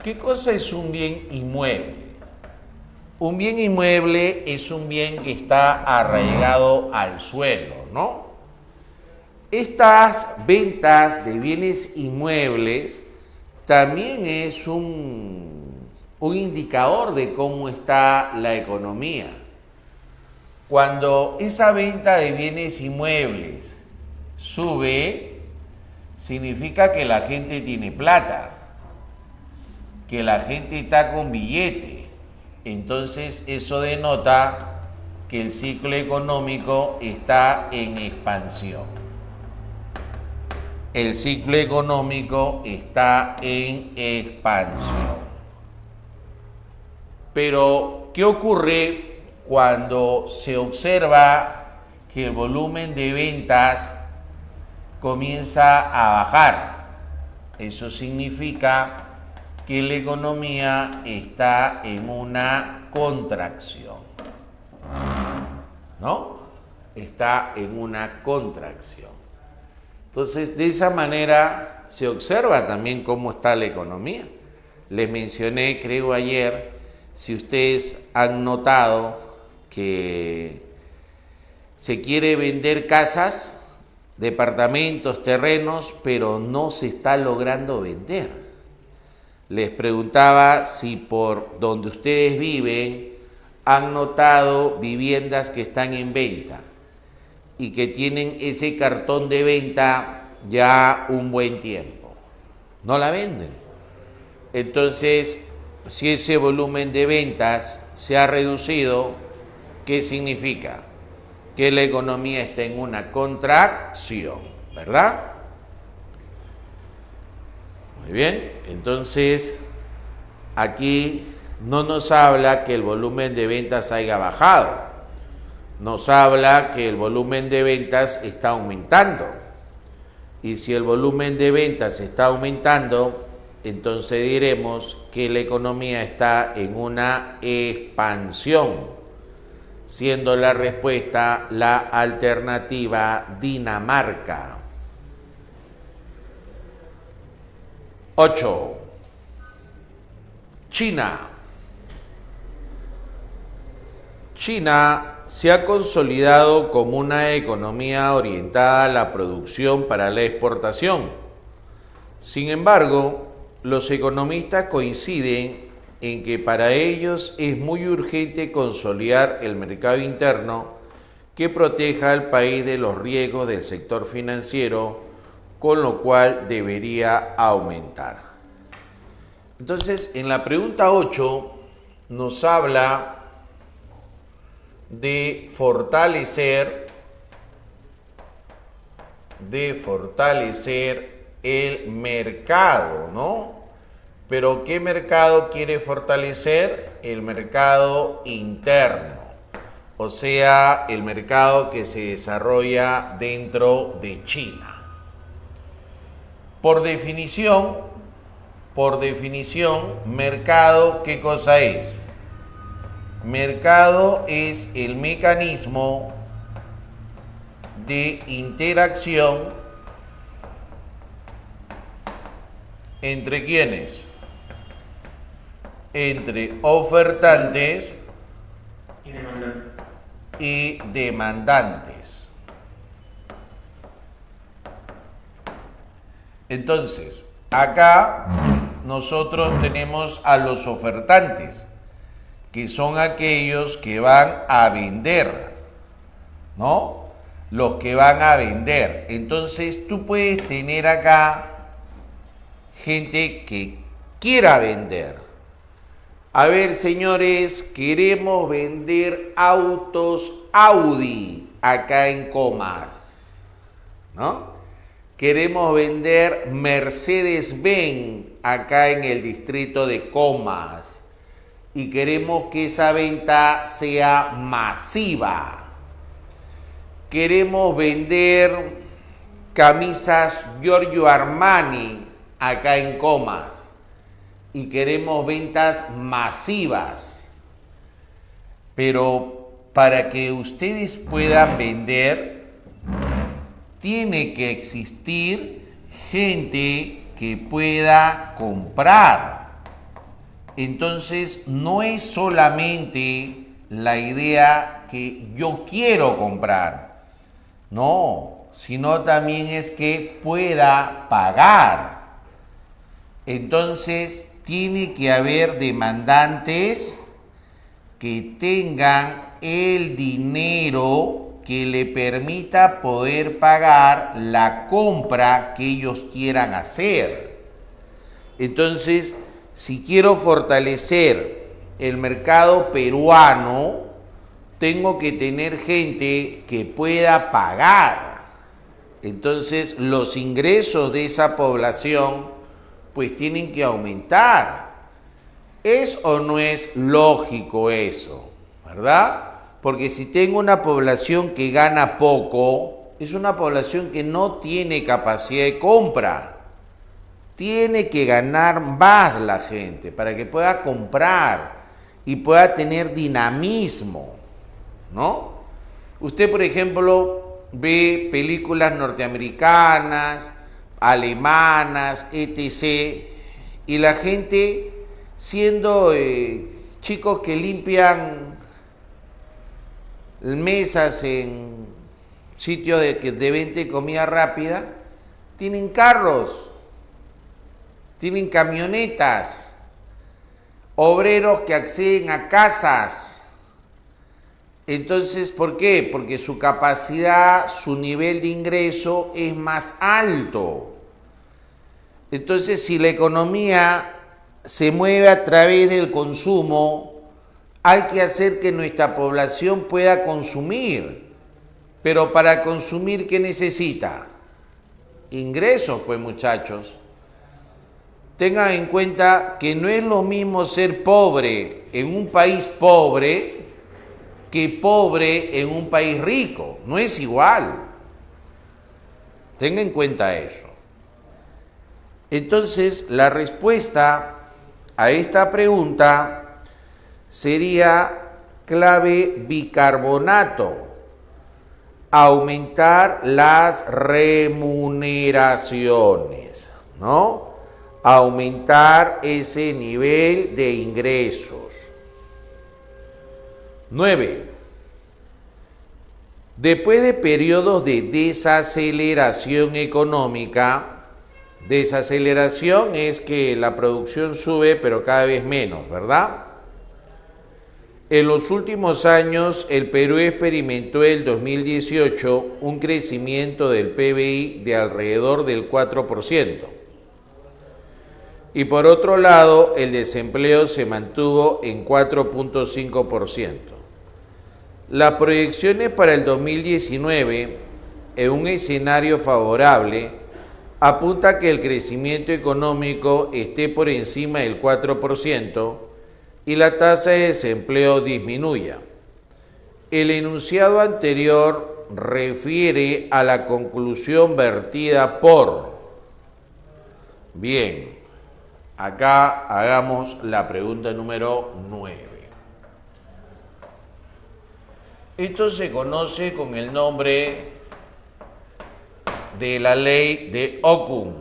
¿Qué cosa es un bien inmueble? Un bien inmueble es un bien que está arraigado al suelo, ¿no? Estas ventas de bienes inmuebles también es un indicador de cómo está la economía. Cuando esa venta de bienes inmuebles sube, significa que la gente tiene plata, que la gente está con billete. Entonces eso denota que el ciclo económico está en expansión. El ciclo económico está en expansión. Pero, ¿qué ocurre cuando se observa que el volumen de ventas comienza a bajar? Eso significa que la economía está en una contracción, ¿no? Está en una contracción. Entonces, de esa manera se observa también cómo está la economía. Les mencioné, creo ayer, si ustedes han notado que se quiere vender casas, departamentos, terrenos, pero no se está logrando vender. Les preguntaba si por donde ustedes viven han notado viviendas que están en venta y que tienen ese cartón de venta ya un buen tiempo. No la venden. Entonces, si ese volumen de ventas se ha reducido, ¿qué significa? Que la economía está en una contracción, ¿verdad? Muy bien, entonces aquí no nos habla que el volumen de ventas haya bajado, nos habla que el volumen de ventas está aumentando. Y si el volumen de ventas está aumentando, entonces diremos que la economía está en una expansión, siendo la respuesta la alternativa Dinamarca. 8. China. China se ha consolidado como una economía orientada a la producción para la exportación. Sin embargo, los economistas coinciden en que para ellos es muy urgente consolidar el mercado interno que proteja al país de los riesgos del sector financiero, con lo cual debería aumentar. Entonces, en la pregunta 8 nos habla de fortalecer el mercado, ¿no? Pero ¿qué mercado quiere fortalecer? El mercado interno, o sea, el mercado que se desarrolla dentro de China. Por definición, mercado, ¿qué cosa es? Mercado es el mecanismo de interacción entre ¿quiénes? Entre ofertantes y demandantes. Entonces, acá nosotros tenemos a los ofertantes, que son aquellos que van a vender, ¿no? Los que van a vender. Entonces, tú puedes tener acá gente que quiera vender. A ver, señores, queremos vender autos Audi acá en Comas, ¿no? Queremos vender Mercedes-Benz acá en el distrito de Comas y queremos que esa venta sea masiva. Queremos vender camisas Giorgio Armani acá en Comas y queremos ventas masivas. Pero para que ustedes puedan vender, tiene que existir gente que pueda comprar. Entonces, no es solamente la idea que yo quiero comprar, no, sino también es que pueda pagar. Entonces, tiene que haber demandantes que tengan el dinero que le permita poder pagar la compra que ellos quieran hacer. Entonces, si quiero fortalecer el mercado peruano, tengo que tener gente que pueda pagar. Entonces, los ingresos de esa población, pues tienen que aumentar. ¿Es o no es lógico eso? ¿Verdad? Porque si tengo una población que gana poco, es una población que no tiene capacidad de compra. Tiene que ganar más la gente para que pueda comprar y pueda tener dinamismo, ¿no? Usted, por ejemplo, ve películas norteamericanas, alemanas, etc., y la gente, siendo chicos que limpian mesas en sitios de venta de comida rápida, tienen carros, tienen camionetas, obreros que acceden a casas. Entonces, ¿por qué? Porque su capacidad, su nivel de ingreso es más alto. Entonces, si la economía se mueve a través del consumo, hay que hacer que nuestra población pueda consumir. Pero para consumir, ¿qué necesita? Ingresos, pues, muchachos. Tengan en cuenta que no es lo mismo ser pobre en un país pobre que pobre en un país rico. No es igual. Tengan en cuenta eso. Entonces, la respuesta a esta pregunta sería clave bicarbonato. Aumentar las remuneraciones, ¿no? Aumentar ese nivel de ingresos. 9. Después de periodos de desaceleración económica, desaceleración es que la producción sube pero cada vez menos, ¿verdad? En los últimos años, el Perú experimentó en el 2018 un crecimiento del PBI de alrededor del 4%. Y por otro lado, el desempleo se mantuvo en 4.5%. Las proyecciones para el 2019, en un escenario favorable, apunta que el crecimiento económico esté por encima del 4%, y la tasa de desempleo disminuya. El enunciado anterior refiere a la conclusión vertida por... Bien, acá hagamos la pregunta número 9. Esto se conoce con el nombre de la ley de Okun.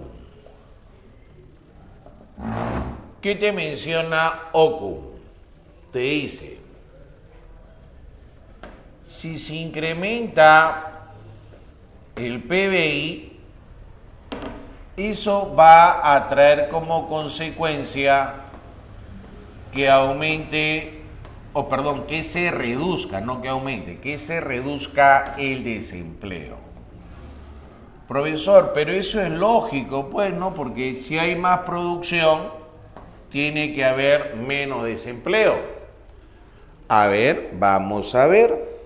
¿Qué te menciona Okun? Te dice, si se incrementa el PBI, eso va a traer como consecuencia que aumente, que se reduzca, no que aumente, que se reduzca el desempleo. Profesor, pero eso es lógico, pues, ¿no? Porque si hay más producción, tiene que haber menos desempleo. A ver, vamos a ver.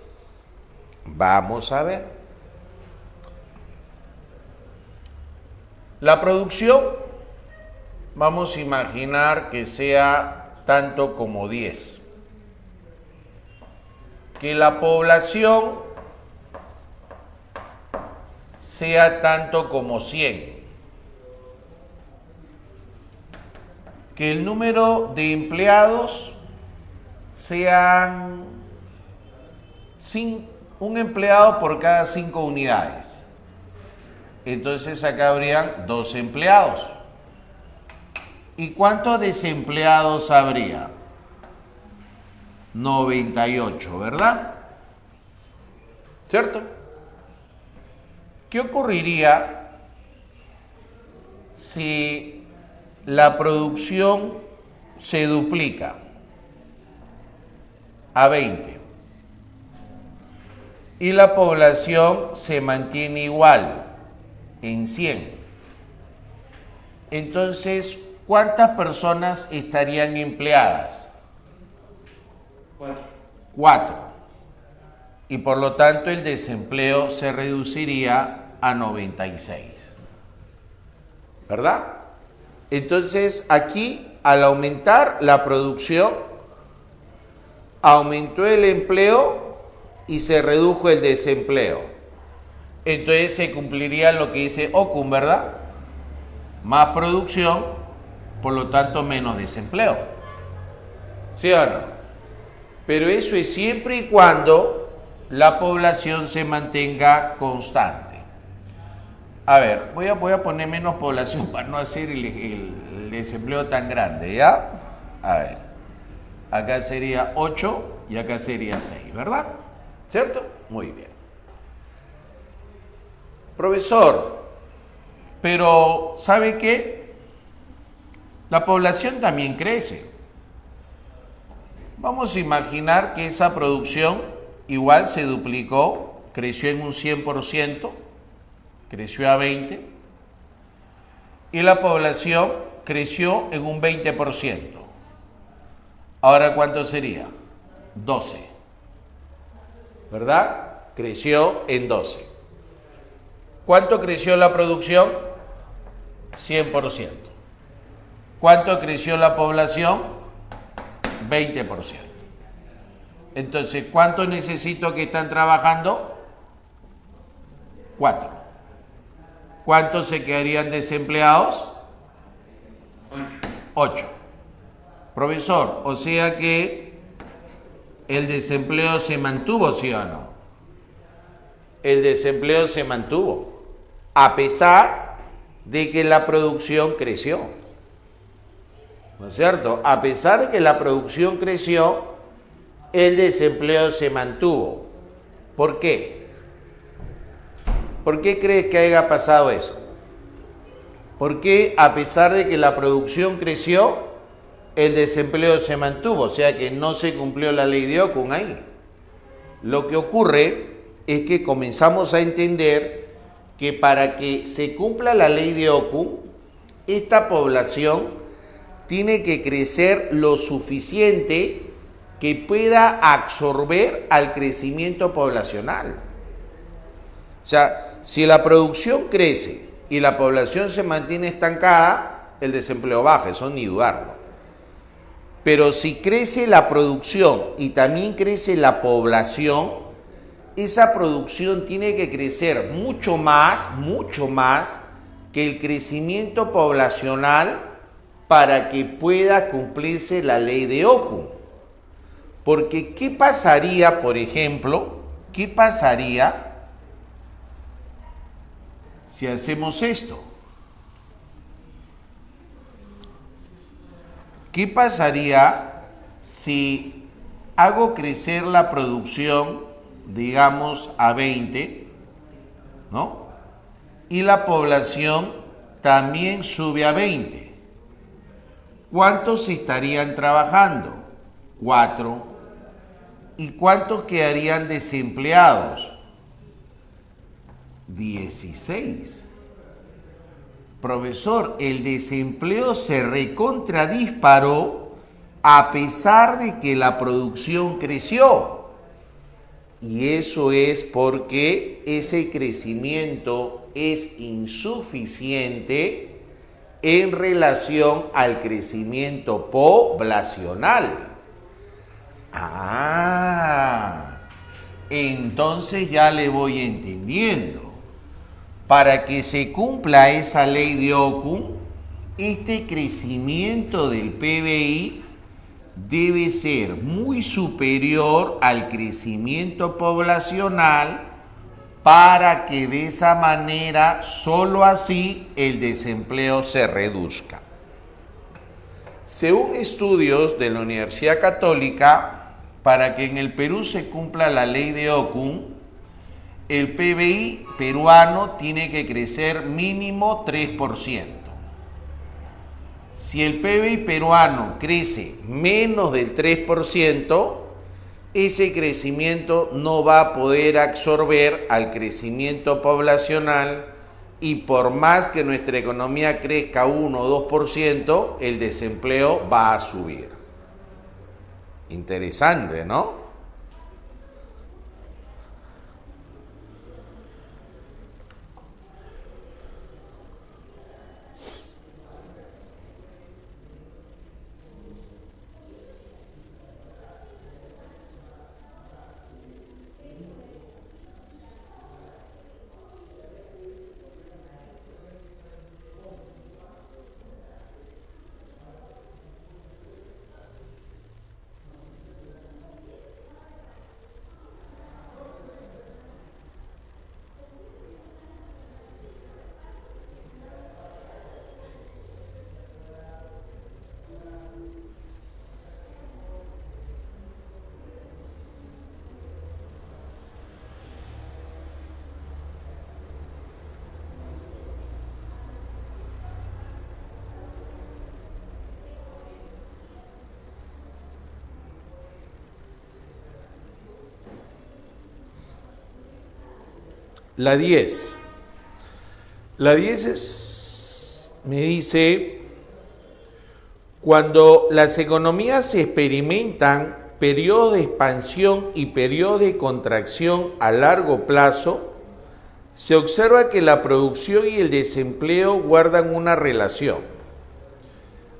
La producción, vamos a imaginar que sea tanto como 10. Que la población sea tanto como 100. Que el número de empleados sean un empleado por cada 5 unidades. Entonces acá habrían 2 empleados. ¿Y cuántos desempleados habría? 98, ¿verdad? ¿Cierto? ¿Qué ocurriría si la producción se duplica a 20 y la población se mantiene igual en 100? Entonces, ¿cuántas personas estarían empleadas? 4. 4. y por lo tanto el desempleo se reduciría a 96. ¿Verdad? Entonces aquí, al aumentar la producción, aumentó el empleo y se redujo el desempleo. Entonces se cumpliría lo que dice Okun, ¿verdad? Más producción, por lo tanto menos desempleo. ¿Sí o no? Pero eso es siempre y cuando la población se mantenga constante. A ver, voy a poner menos población para no hacer el desempleo tan grande, ¿ya? A ver, acá sería 8 y acá sería 6, ¿verdad? ¿Cierto? Muy bien. Profesor, pero ¿sabe qué? La población también crece. Vamos a imaginar que esa producción igual se duplicó, creció en un 100%, creció a 20, y la población creció en un 20%. Ahora, ¿cuánto sería? 12. ¿Verdad? Creció en 12. ¿Cuánto creció la producción? 100%. ¿Cuánto creció la población? 20%. Entonces, ¿cuánto necesito que están trabajando? 4. ¿Cuántos se quedarían desempleados? 8. Profesor, o sea que el desempleo se mantuvo, ¿sí o no? El desempleo se mantuvo, a pesar de que la producción creció. ¿No es cierto? A pesar de que la producción creció, el desempleo se mantuvo. ¿Por qué? ¿Por qué crees que haya pasado eso? ¿Por qué, a pesar de que la producción creció, el desempleo se mantuvo? O sea que no se cumplió la ley de Okun ahí. Lo que ocurre es que comenzamos a entender que para que se cumpla la ley de Okun, esta población tiene que crecer lo suficiente que pueda absorber al crecimiento poblacional. O sea, si la producción crece y la población se mantiene estancada, el desempleo baja, eso ni dudarlo. Pero si crece la producción y también crece la población, esa producción tiene que crecer mucho más que el crecimiento poblacional para que pueda cumplirse la ley de Okun. Porque, ¿qué pasaría, por ejemplo, qué pasaría si hacemos esto? ¿Qué pasaría si hago crecer la producción, digamos, a 20, ¿no? Y la población también sube a 20. ¿Cuántos estarían trabajando? 4. ¿Y cuántos quedarían desempleados? 16. Profesor, el desempleo se recontradisparó a pesar de que la producción creció. Y eso es porque ese crecimiento es insuficiente en relación al crecimiento poblacional. Entonces ya le voy entendiendo. Para que se cumpla esa ley de Okun, este crecimiento del PBI debe ser muy superior al crecimiento poblacional para que de esa manera, solo así, el desempleo se reduzca. Según estudios de la Universidad Católica, para que en el Perú se cumpla la ley de Okun, el PBI peruano tiene que crecer mínimo 3%. Si el PBI peruano crece menos del 3%, ese crecimiento no va a poder absorber al crecimiento poblacional y por más que nuestra economía crezca 1 o 2%, el desempleo va a subir. Interesante, ¿no? La 10. La 10 me dice, cuando las economías experimentan periodos de expansión y periodos de contracción a largo plazo, se observa que la producción y el desempleo guardan una relación.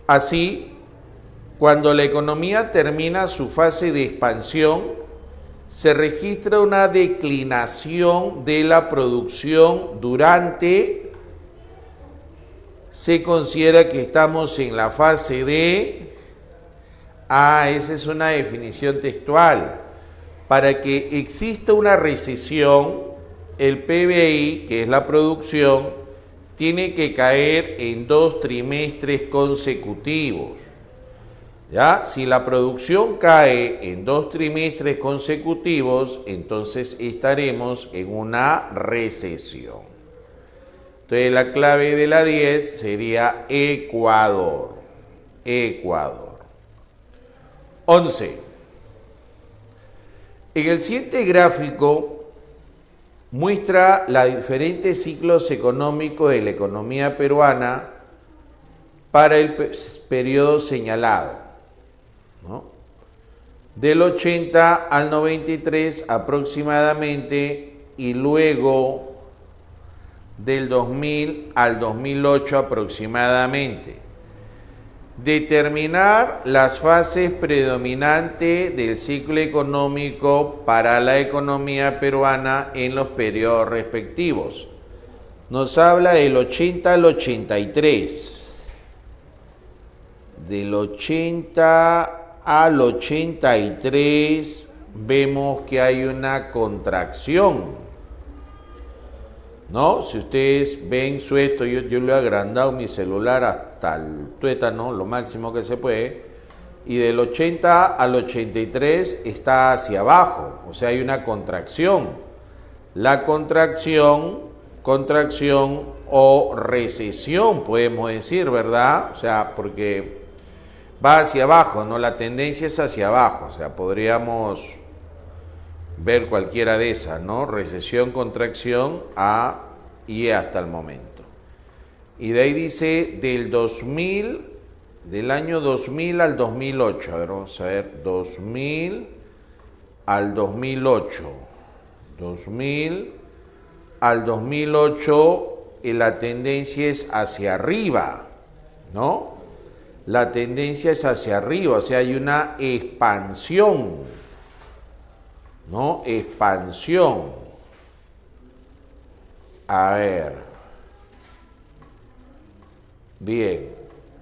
Así, cuando la economía termina su fase de expansión, se registra una declinación de la producción se considera que estamos en la fase de... esa es una definición textual. Para que exista una recesión, el PBI, que es la producción, tiene que caer en 2 trimestres consecutivos. ¿Ya? Si la producción cae en 2 trimestres consecutivos, entonces estaremos en una recesión. Entonces la clave de la 10 sería Ecuador. Ecuador. 11. En el siguiente gráfico muestra los diferentes ciclos económicos de la economía peruana para el periodo señalado, ¿no? Del 80 al 93 aproximadamente, y luego del 2000 al 2008 aproximadamente. Determinar las fases predominantes del ciclo económico para la economía peruana en los periodos respectivos. Nos habla del 80 al 83. Del 80 al 83 vemos que hay una contracción, ¿no? Si ustedes ven esto, yo lo he agrandado mi celular hasta el tuétano, lo máximo que se puede, y del 80 al 83 está hacia abajo, o sea, hay una contracción. La contracción o recesión, podemos decir, ¿verdad? O sea, porque va hacia abajo, ¿no? La tendencia es hacia abajo, o sea, podríamos ver cualquiera de esas, ¿no? Recesión, contracción, y hasta el momento. Y de ahí dice del año 2000 al 2008. A ver, vamos a ver, 2000 al 2008. 2000 al 2008, la tendencia es hacia arriba, ¿no? La tendencia es hacia arriba, o sea, hay una expansión, ¿no? Expansión. A ver. Bien.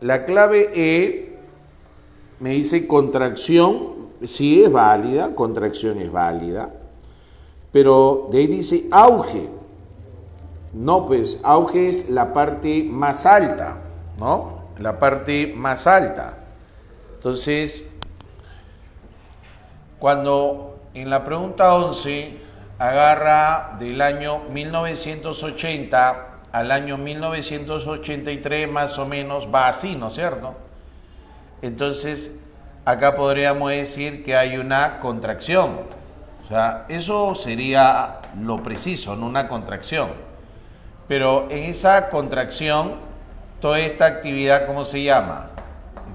La clave E me dice contracción. Sí es válida, contracción es válida. Pero de ahí dice auge. No, pues auge es la parte más alta, ¿no? La parte más alta. Entonces, cuando en la pregunta 11 agarra del año 1980 al año 1983, más o menos, va así, ¿no es cierto? Entonces, acá podríamos decir que hay una contracción. O sea, eso sería lo preciso, no una contracción. Pero en esa contracción, toda esta actividad, ¿cómo se llama?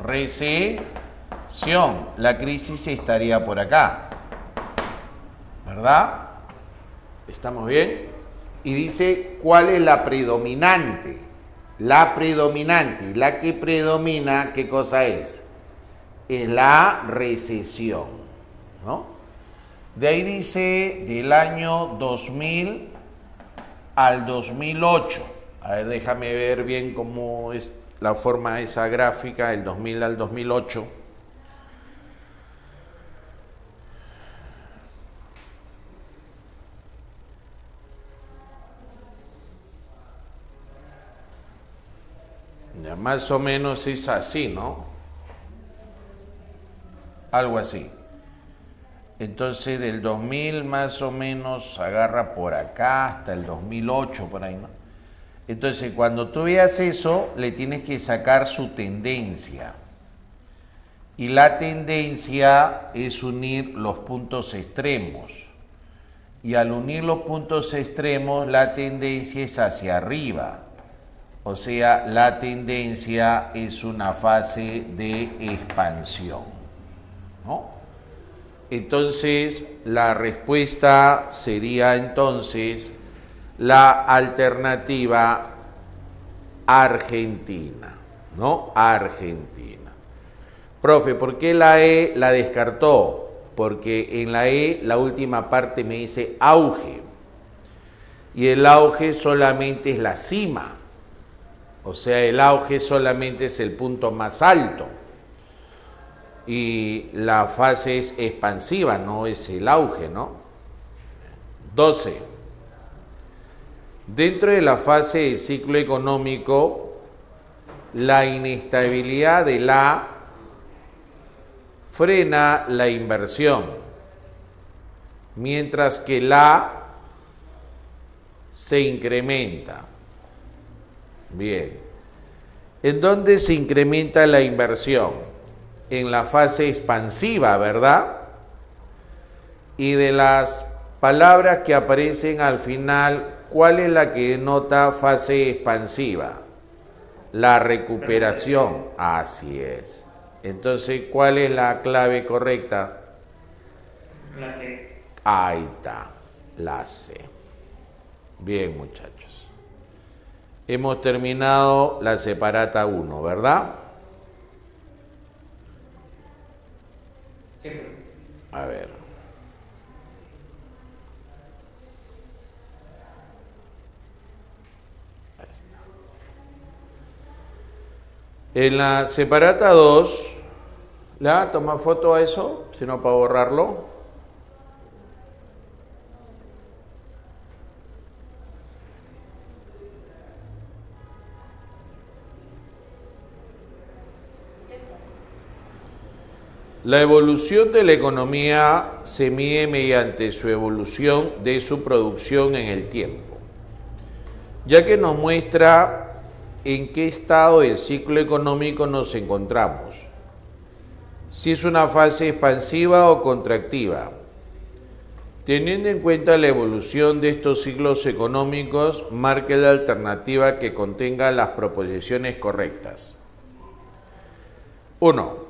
Recesión. La crisis estaría por acá, ¿verdad? ¿Estamos bien? Y dice, ¿cuál es la predominante? La predominante, la que predomina, ¿qué cosa es? Es la recesión, ¿no? De ahí dice, del año 2000 al 2008. A ver, déjame ver bien cómo es la forma de esa gráfica, del 2000 al 2008. Ya más o menos es así, ¿no? Algo así. Entonces del 2000 más o menos agarra por acá hasta el 2008, por ahí, ¿no? Entonces cuando tú veas eso, le tienes que sacar su tendencia. Y la tendencia es unir los puntos extremos. y al unir los puntos extremos la tendencia es hacia arriba. O sea, la tendencia es una fase de expansión, ¿no? Entonces, la respuesta sería entonces la alternativa Argentina, ¿no? Argentina. Profe, ¿por qué la E la descartó? Porque en la E la última parte me dice auge. Y el auge solamente es la cima. O sea, el auge solamente es el punto más alto. Y la fase es expansiva, no es el auge, ¿no? 12. Dentro de la fase del ciclo económico, la inestabilidad de la frena la inversión, mientras que la se incrementa. Bien. ¿En dónde se incrementa la inversión? En la fase expansiva, ¿verdad? Y de las palabras que aparecen al final, ¿cuál es la que denota fase expansiva? La recuperación. Así es. Entonces, ¿cuál es la clave correcta? La C. Ahí está, la C. Bien, muchachos. Hemos terminado la separata 1, ¿verdad? Sí, pues. A ver. Ahí está. En la separata 2, ¿le va a tomar foto a eso? Si no, para borrarlo. La evolución de la economía se mide mediante su evolución de su producción en el tiempo, ya que nos muestra en qué estado del ciclo económico nos encontramos, si es una fase expansiva o contractiva. Teniendo en cuenta la evolución de estos ciclos económicos, marque la alternativa que contenga las proposiciones correctas. 1.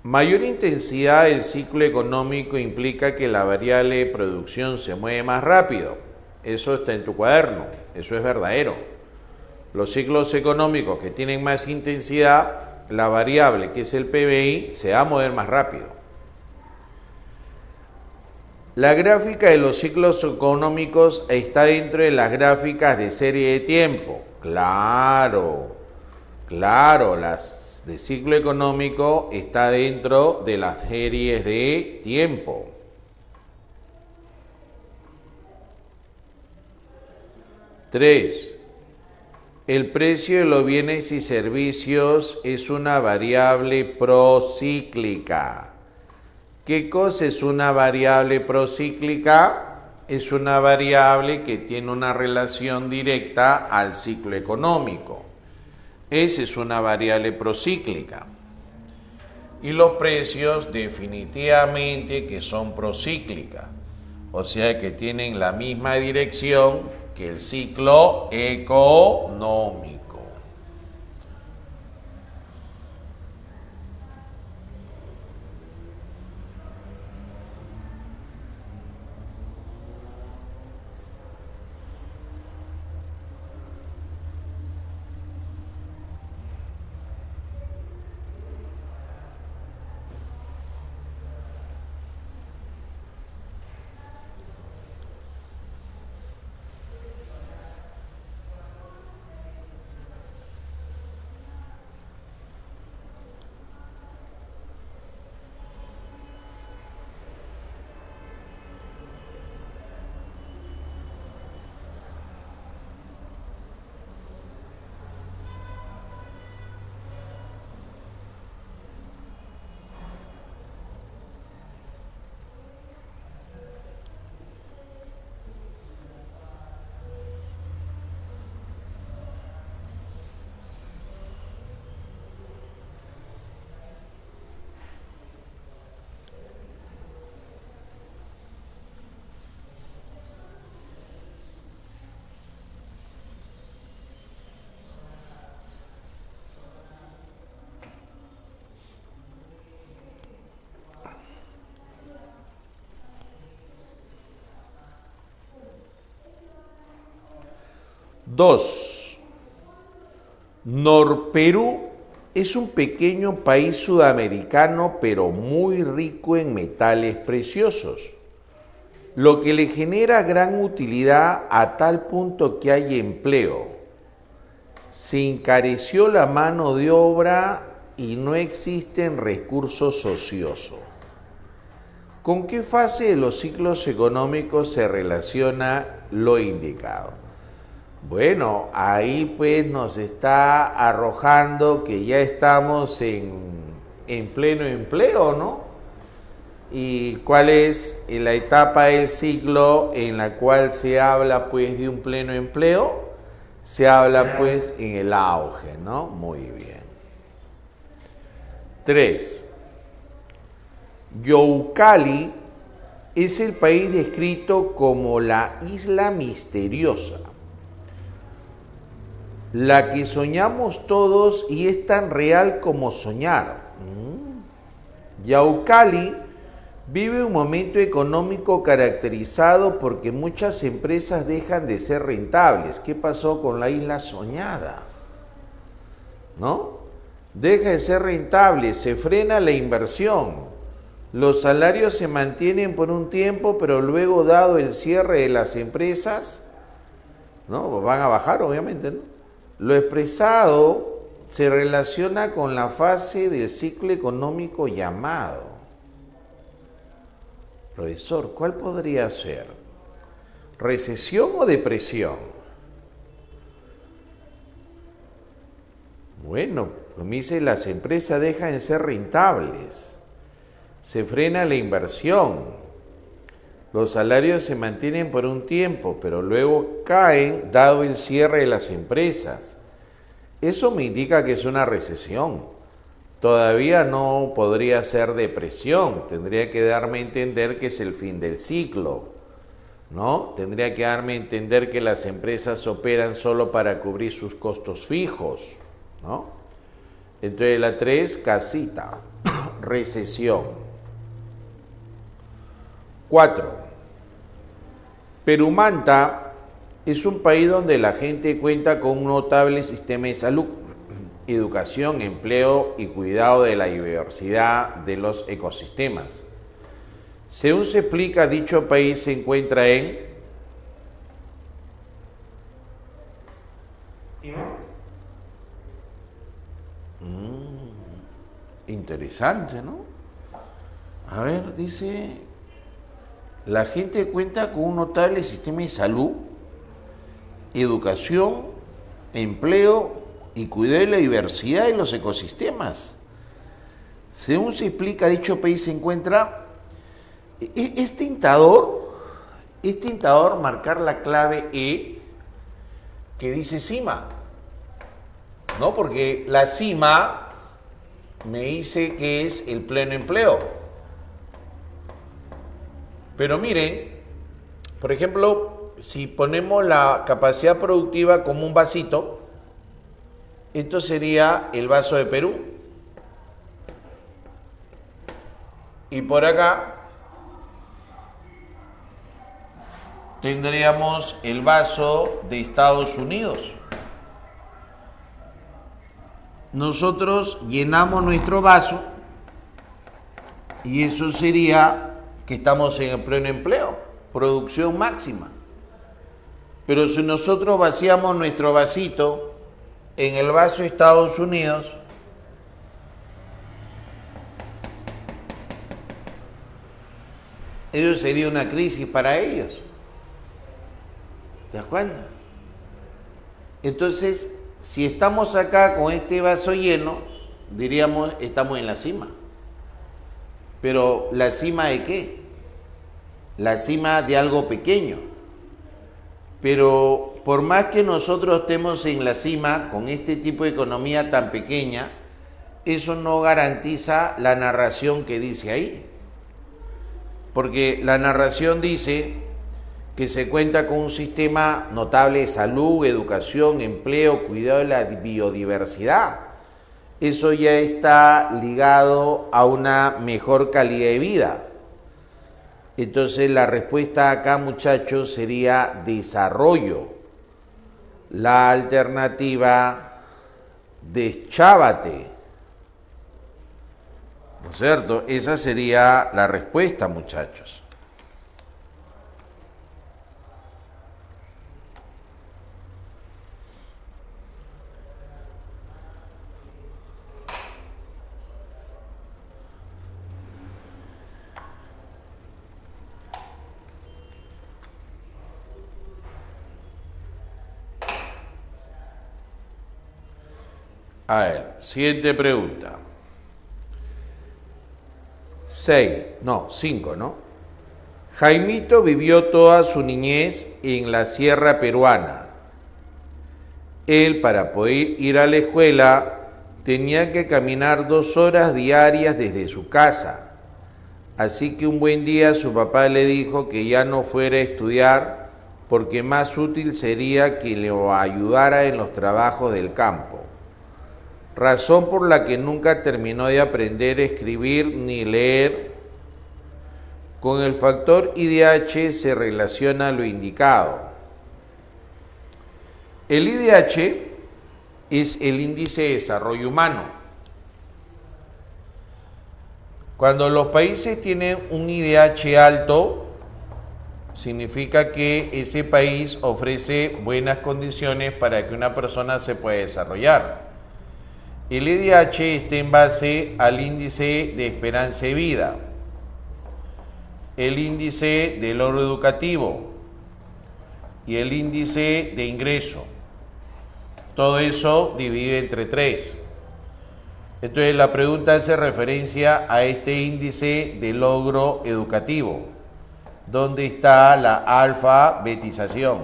Mayor intensidad del ciclo económico implica que la variable de producción se mueve más rápido. Eso está en tu cuaderno, eso es verdadero. Los ciclos económicos que tienen más intensidad, la variable que es el PBI se va a mover más rápido. La gráfica de los ciclos económicos está dentro de las gráficas de serie de tiempo. Claro, las de ciclo económico está dentro de las series de tiempo. Tres. El precio de los bienes y servicios es una variable procíclica. ¿Qué cosa es una variable procíclica? Es una variable que tiene una relación directa al ciclo económico. Esa es una variable procíclica. Y los precios definitivamente que son procíclicas. O sea que tienen la misma dirección que el ciclo económico. 2. Norperú es un pequeño país sudamericano pero muy rico en metales preciosos, lo que le genera gran utilidad a tal punto que hay empleo. Se encareció la mano de obra y no existen recursos ociosos. ¿Con qué fase de los ciclos económicos se relaciona lo indicado? Bueno, ahí pues nos está arrojando que ya estamos en pleno empleo, ¿no? ¿Y cuál es la etapa del ciclo en la cual se habla pues de un pleno empleo? Se habla pues en el auge, ¿no? Muy bien. 3. Youcali es el país descrito como la isla misteriosa, la que soñamos todos y es tan real como soñar. Yaucali vive un momento económico caracterizado porque muchas empresas dejan de ser rentables. ¿Qué pasó con la isla soñada? ¿No? Deja de ser rentable, se frena la inversión. Los salarios se mantienen por un tiempo, pero luego, dado el cierre de las empresas, ¿no? Van a bajar, obviamente, ¿no? Lo expresado se relaciona con la fase del ciclo económico llamado. Profesor, ¿cuál podría ser? ¿Recesión o depresión? Bueno, como dice, las empresas dejan de ser rentables, se frena la inversión, los salarios se mantienen por un tiempo, pero luego caen dado el cierre de las empresas. Eso me indica que es una recesión. Todavía no podría ser depresión, tendría que darme a entender que es el fin del ciclo, ¿no? Tendría que darme a entender que las empresas operan solo para cubrir sus costos fijos, ¿no? Entonces la 3, casita, recesión. 4. Perumanta es un país donde la gente cuenta con un notable sistema de salud, educación, empleo y cuidado de la diversidad de los ecosistemas. Según se explica, dicho país se encuentra en... Interesante, ¿no? A ver, dice, la gente cuenta con un notable sistema de salud, educación, empleo y cuidado de la diversidad de los ecosistemas. Según se explica, dicho país se encuentra... Es tentador marcar la clave E que dice cima, ¿no? Porque la cima me dice que es el pleno empleo. Pero miren, por ejemplo, si ponemos la capacidad productiva como un vasito, esto sería el vaso de Perú. Y por acá tendríamos el vaso de Estados Unidos. Nosotros llenamos nuestro vaso y eso sería que estamos en el pleno empleo, producción máxima. Pero si nosotros vaciamos nuestro vasito en el vaso de Estados Unidos, eso sería una crisis para ellos. ¿Te das cuenta? Entonces, si estamos acá con este vaso lleno, diríamos, estamos en la cima. Pero, ¿la cima de qué? La cima de algo pequeño. Pero, por más que nosotros estemos en la cima, con este tipo de economía tan pequeña, eso no garantiza la narración que dice ahí. Porque la narración dice que se cuenta con un sistema notable de salud, educación, empleo, cuidado de la biodiversidad. Eso ya está ligado a una mejor calidad de vida. Entonces la respuesta acá, muchachos, sería desarrollo. La alternativa, deschávate. ¿No es cierto? Esa sería la respuesta, muchachos. A ver, siguiente pregunta. 5, ¿no? Jaimito vivió toda su niñez en la sierra peruana. Él, para poder ir a la escuela, tenía que caminar 2 horas diarias desde su casa. Así que un buen día su papá le dijo que ya no fuera a estudiar porque más útil sería que le ayudara en los trabajos del campo. Razón por la que nunca terminó de aprender a escribir ni leer. Con el factor IDH se relaciona lo indicado. El IDH es el índice de desarrollo humano. Cuando los países tienen un IDH alto, significa que ese país ofrece buenas condiciones para que una persona se pueda desarrollar. El IDH está en base al índice de esperanza de vida, el índice de logro educativo y el índice de ingreso. Todo eso dividido entre 3. Entonces la pregunta hace referencia a este índice de logro educativo, donde está la alfabetización.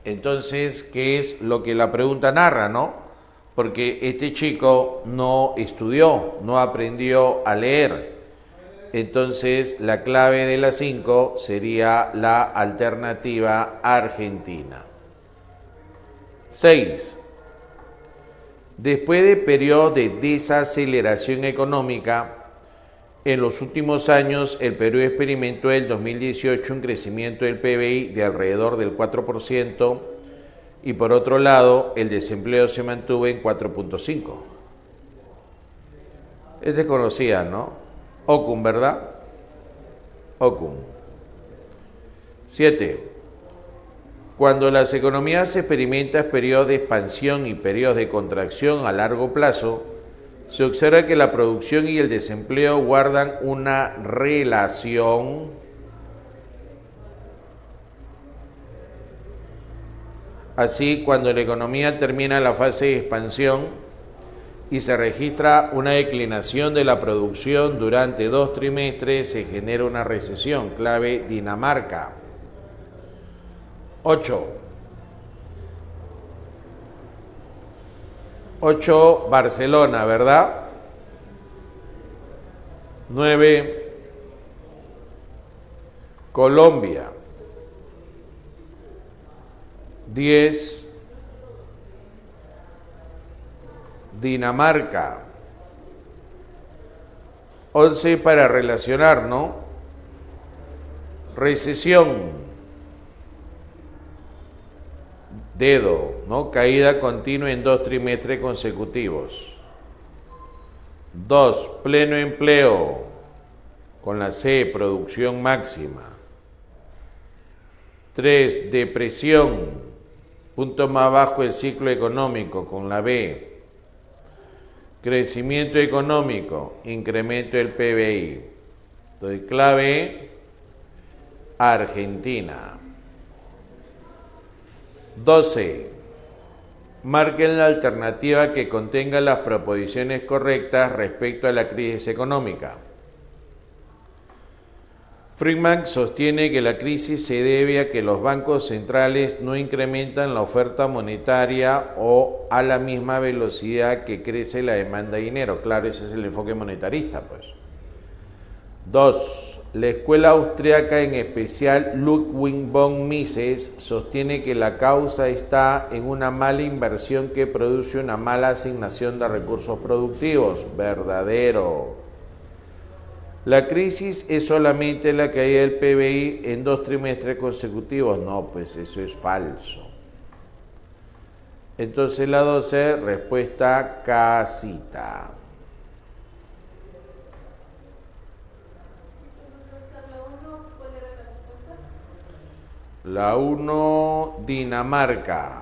Entonces, ¿qué es lo que la pregunta narra, no? Porque este chico no estudió, no aprendió a leer. Entonces, la clave de la 5 sería la alternativa Argentina. 6. Después de periodos de desaceleración económica, en los últimos años el Perú experimentó en el 2018 un crecimiento del PBI de alrededor del 4%, y por otro lado, el desempleo se mantuvo en 4.5. Es desconocida, ¿no? Okun, ¿verdad? Okun. 7. Cuando las economías experimentan periodos de expansión y periodos de contracción a largo plazo, se observa que la producción y el desempleo guardan una relación. Así, cuando la economía termina la fase de expansión y se registra una declinación de la producción durante 2 trimestres, se genera una recesión. Clave Dinamarca. 8. 8, Barcelona, ¿verdad? 9, Colombia. 10, Dinamarca. 11 para relacionar, ¿no? Recesión. Dedo, ¿no? Caída continua en 2 trimestres consecutivos. 2, pleno empleo, con la C, producción máxima. 3, depresión, punto más bajo del ciclo económico, con la B. Crecimiento económico, incremento del PBI. Entonces, clave, Argentina. 12. Marquen la alternativa que contenga las proposiciones correctas respecto a la crisis económica. Friedman sostiene que la crisis se debe a que los bancos centrales no incrementan la oferta monetaria o a la misma velocidad que crece la demanda de dinero. Claro, ese es el enfoque monetarista, pues. 2. La escuela austriaca, en especial Ludwig von Mises, sostiene que la causa está en una mala inversión que produce una mala asignación de recursos productivos. Verdadero. La crisis es solamente la caída del PBI en 2 trimestres consecutivos. No, pues eso es falso. Entonces la 12, respuesta casita. La 1, Dinamarca.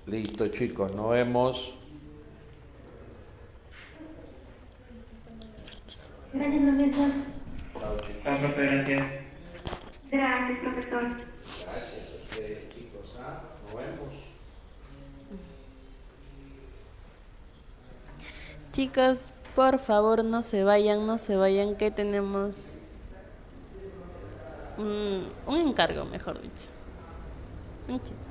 Listo, chicos, nos vemos. Gracias, profesor. Chao, chicos. Chao, profe, gracias. Gracias, profesor. Gracias a ustedes, chicos. Nos vemos. Chicos, por favor, no se vayan, que tenemos un encargo, mejor dicho. Un chiste.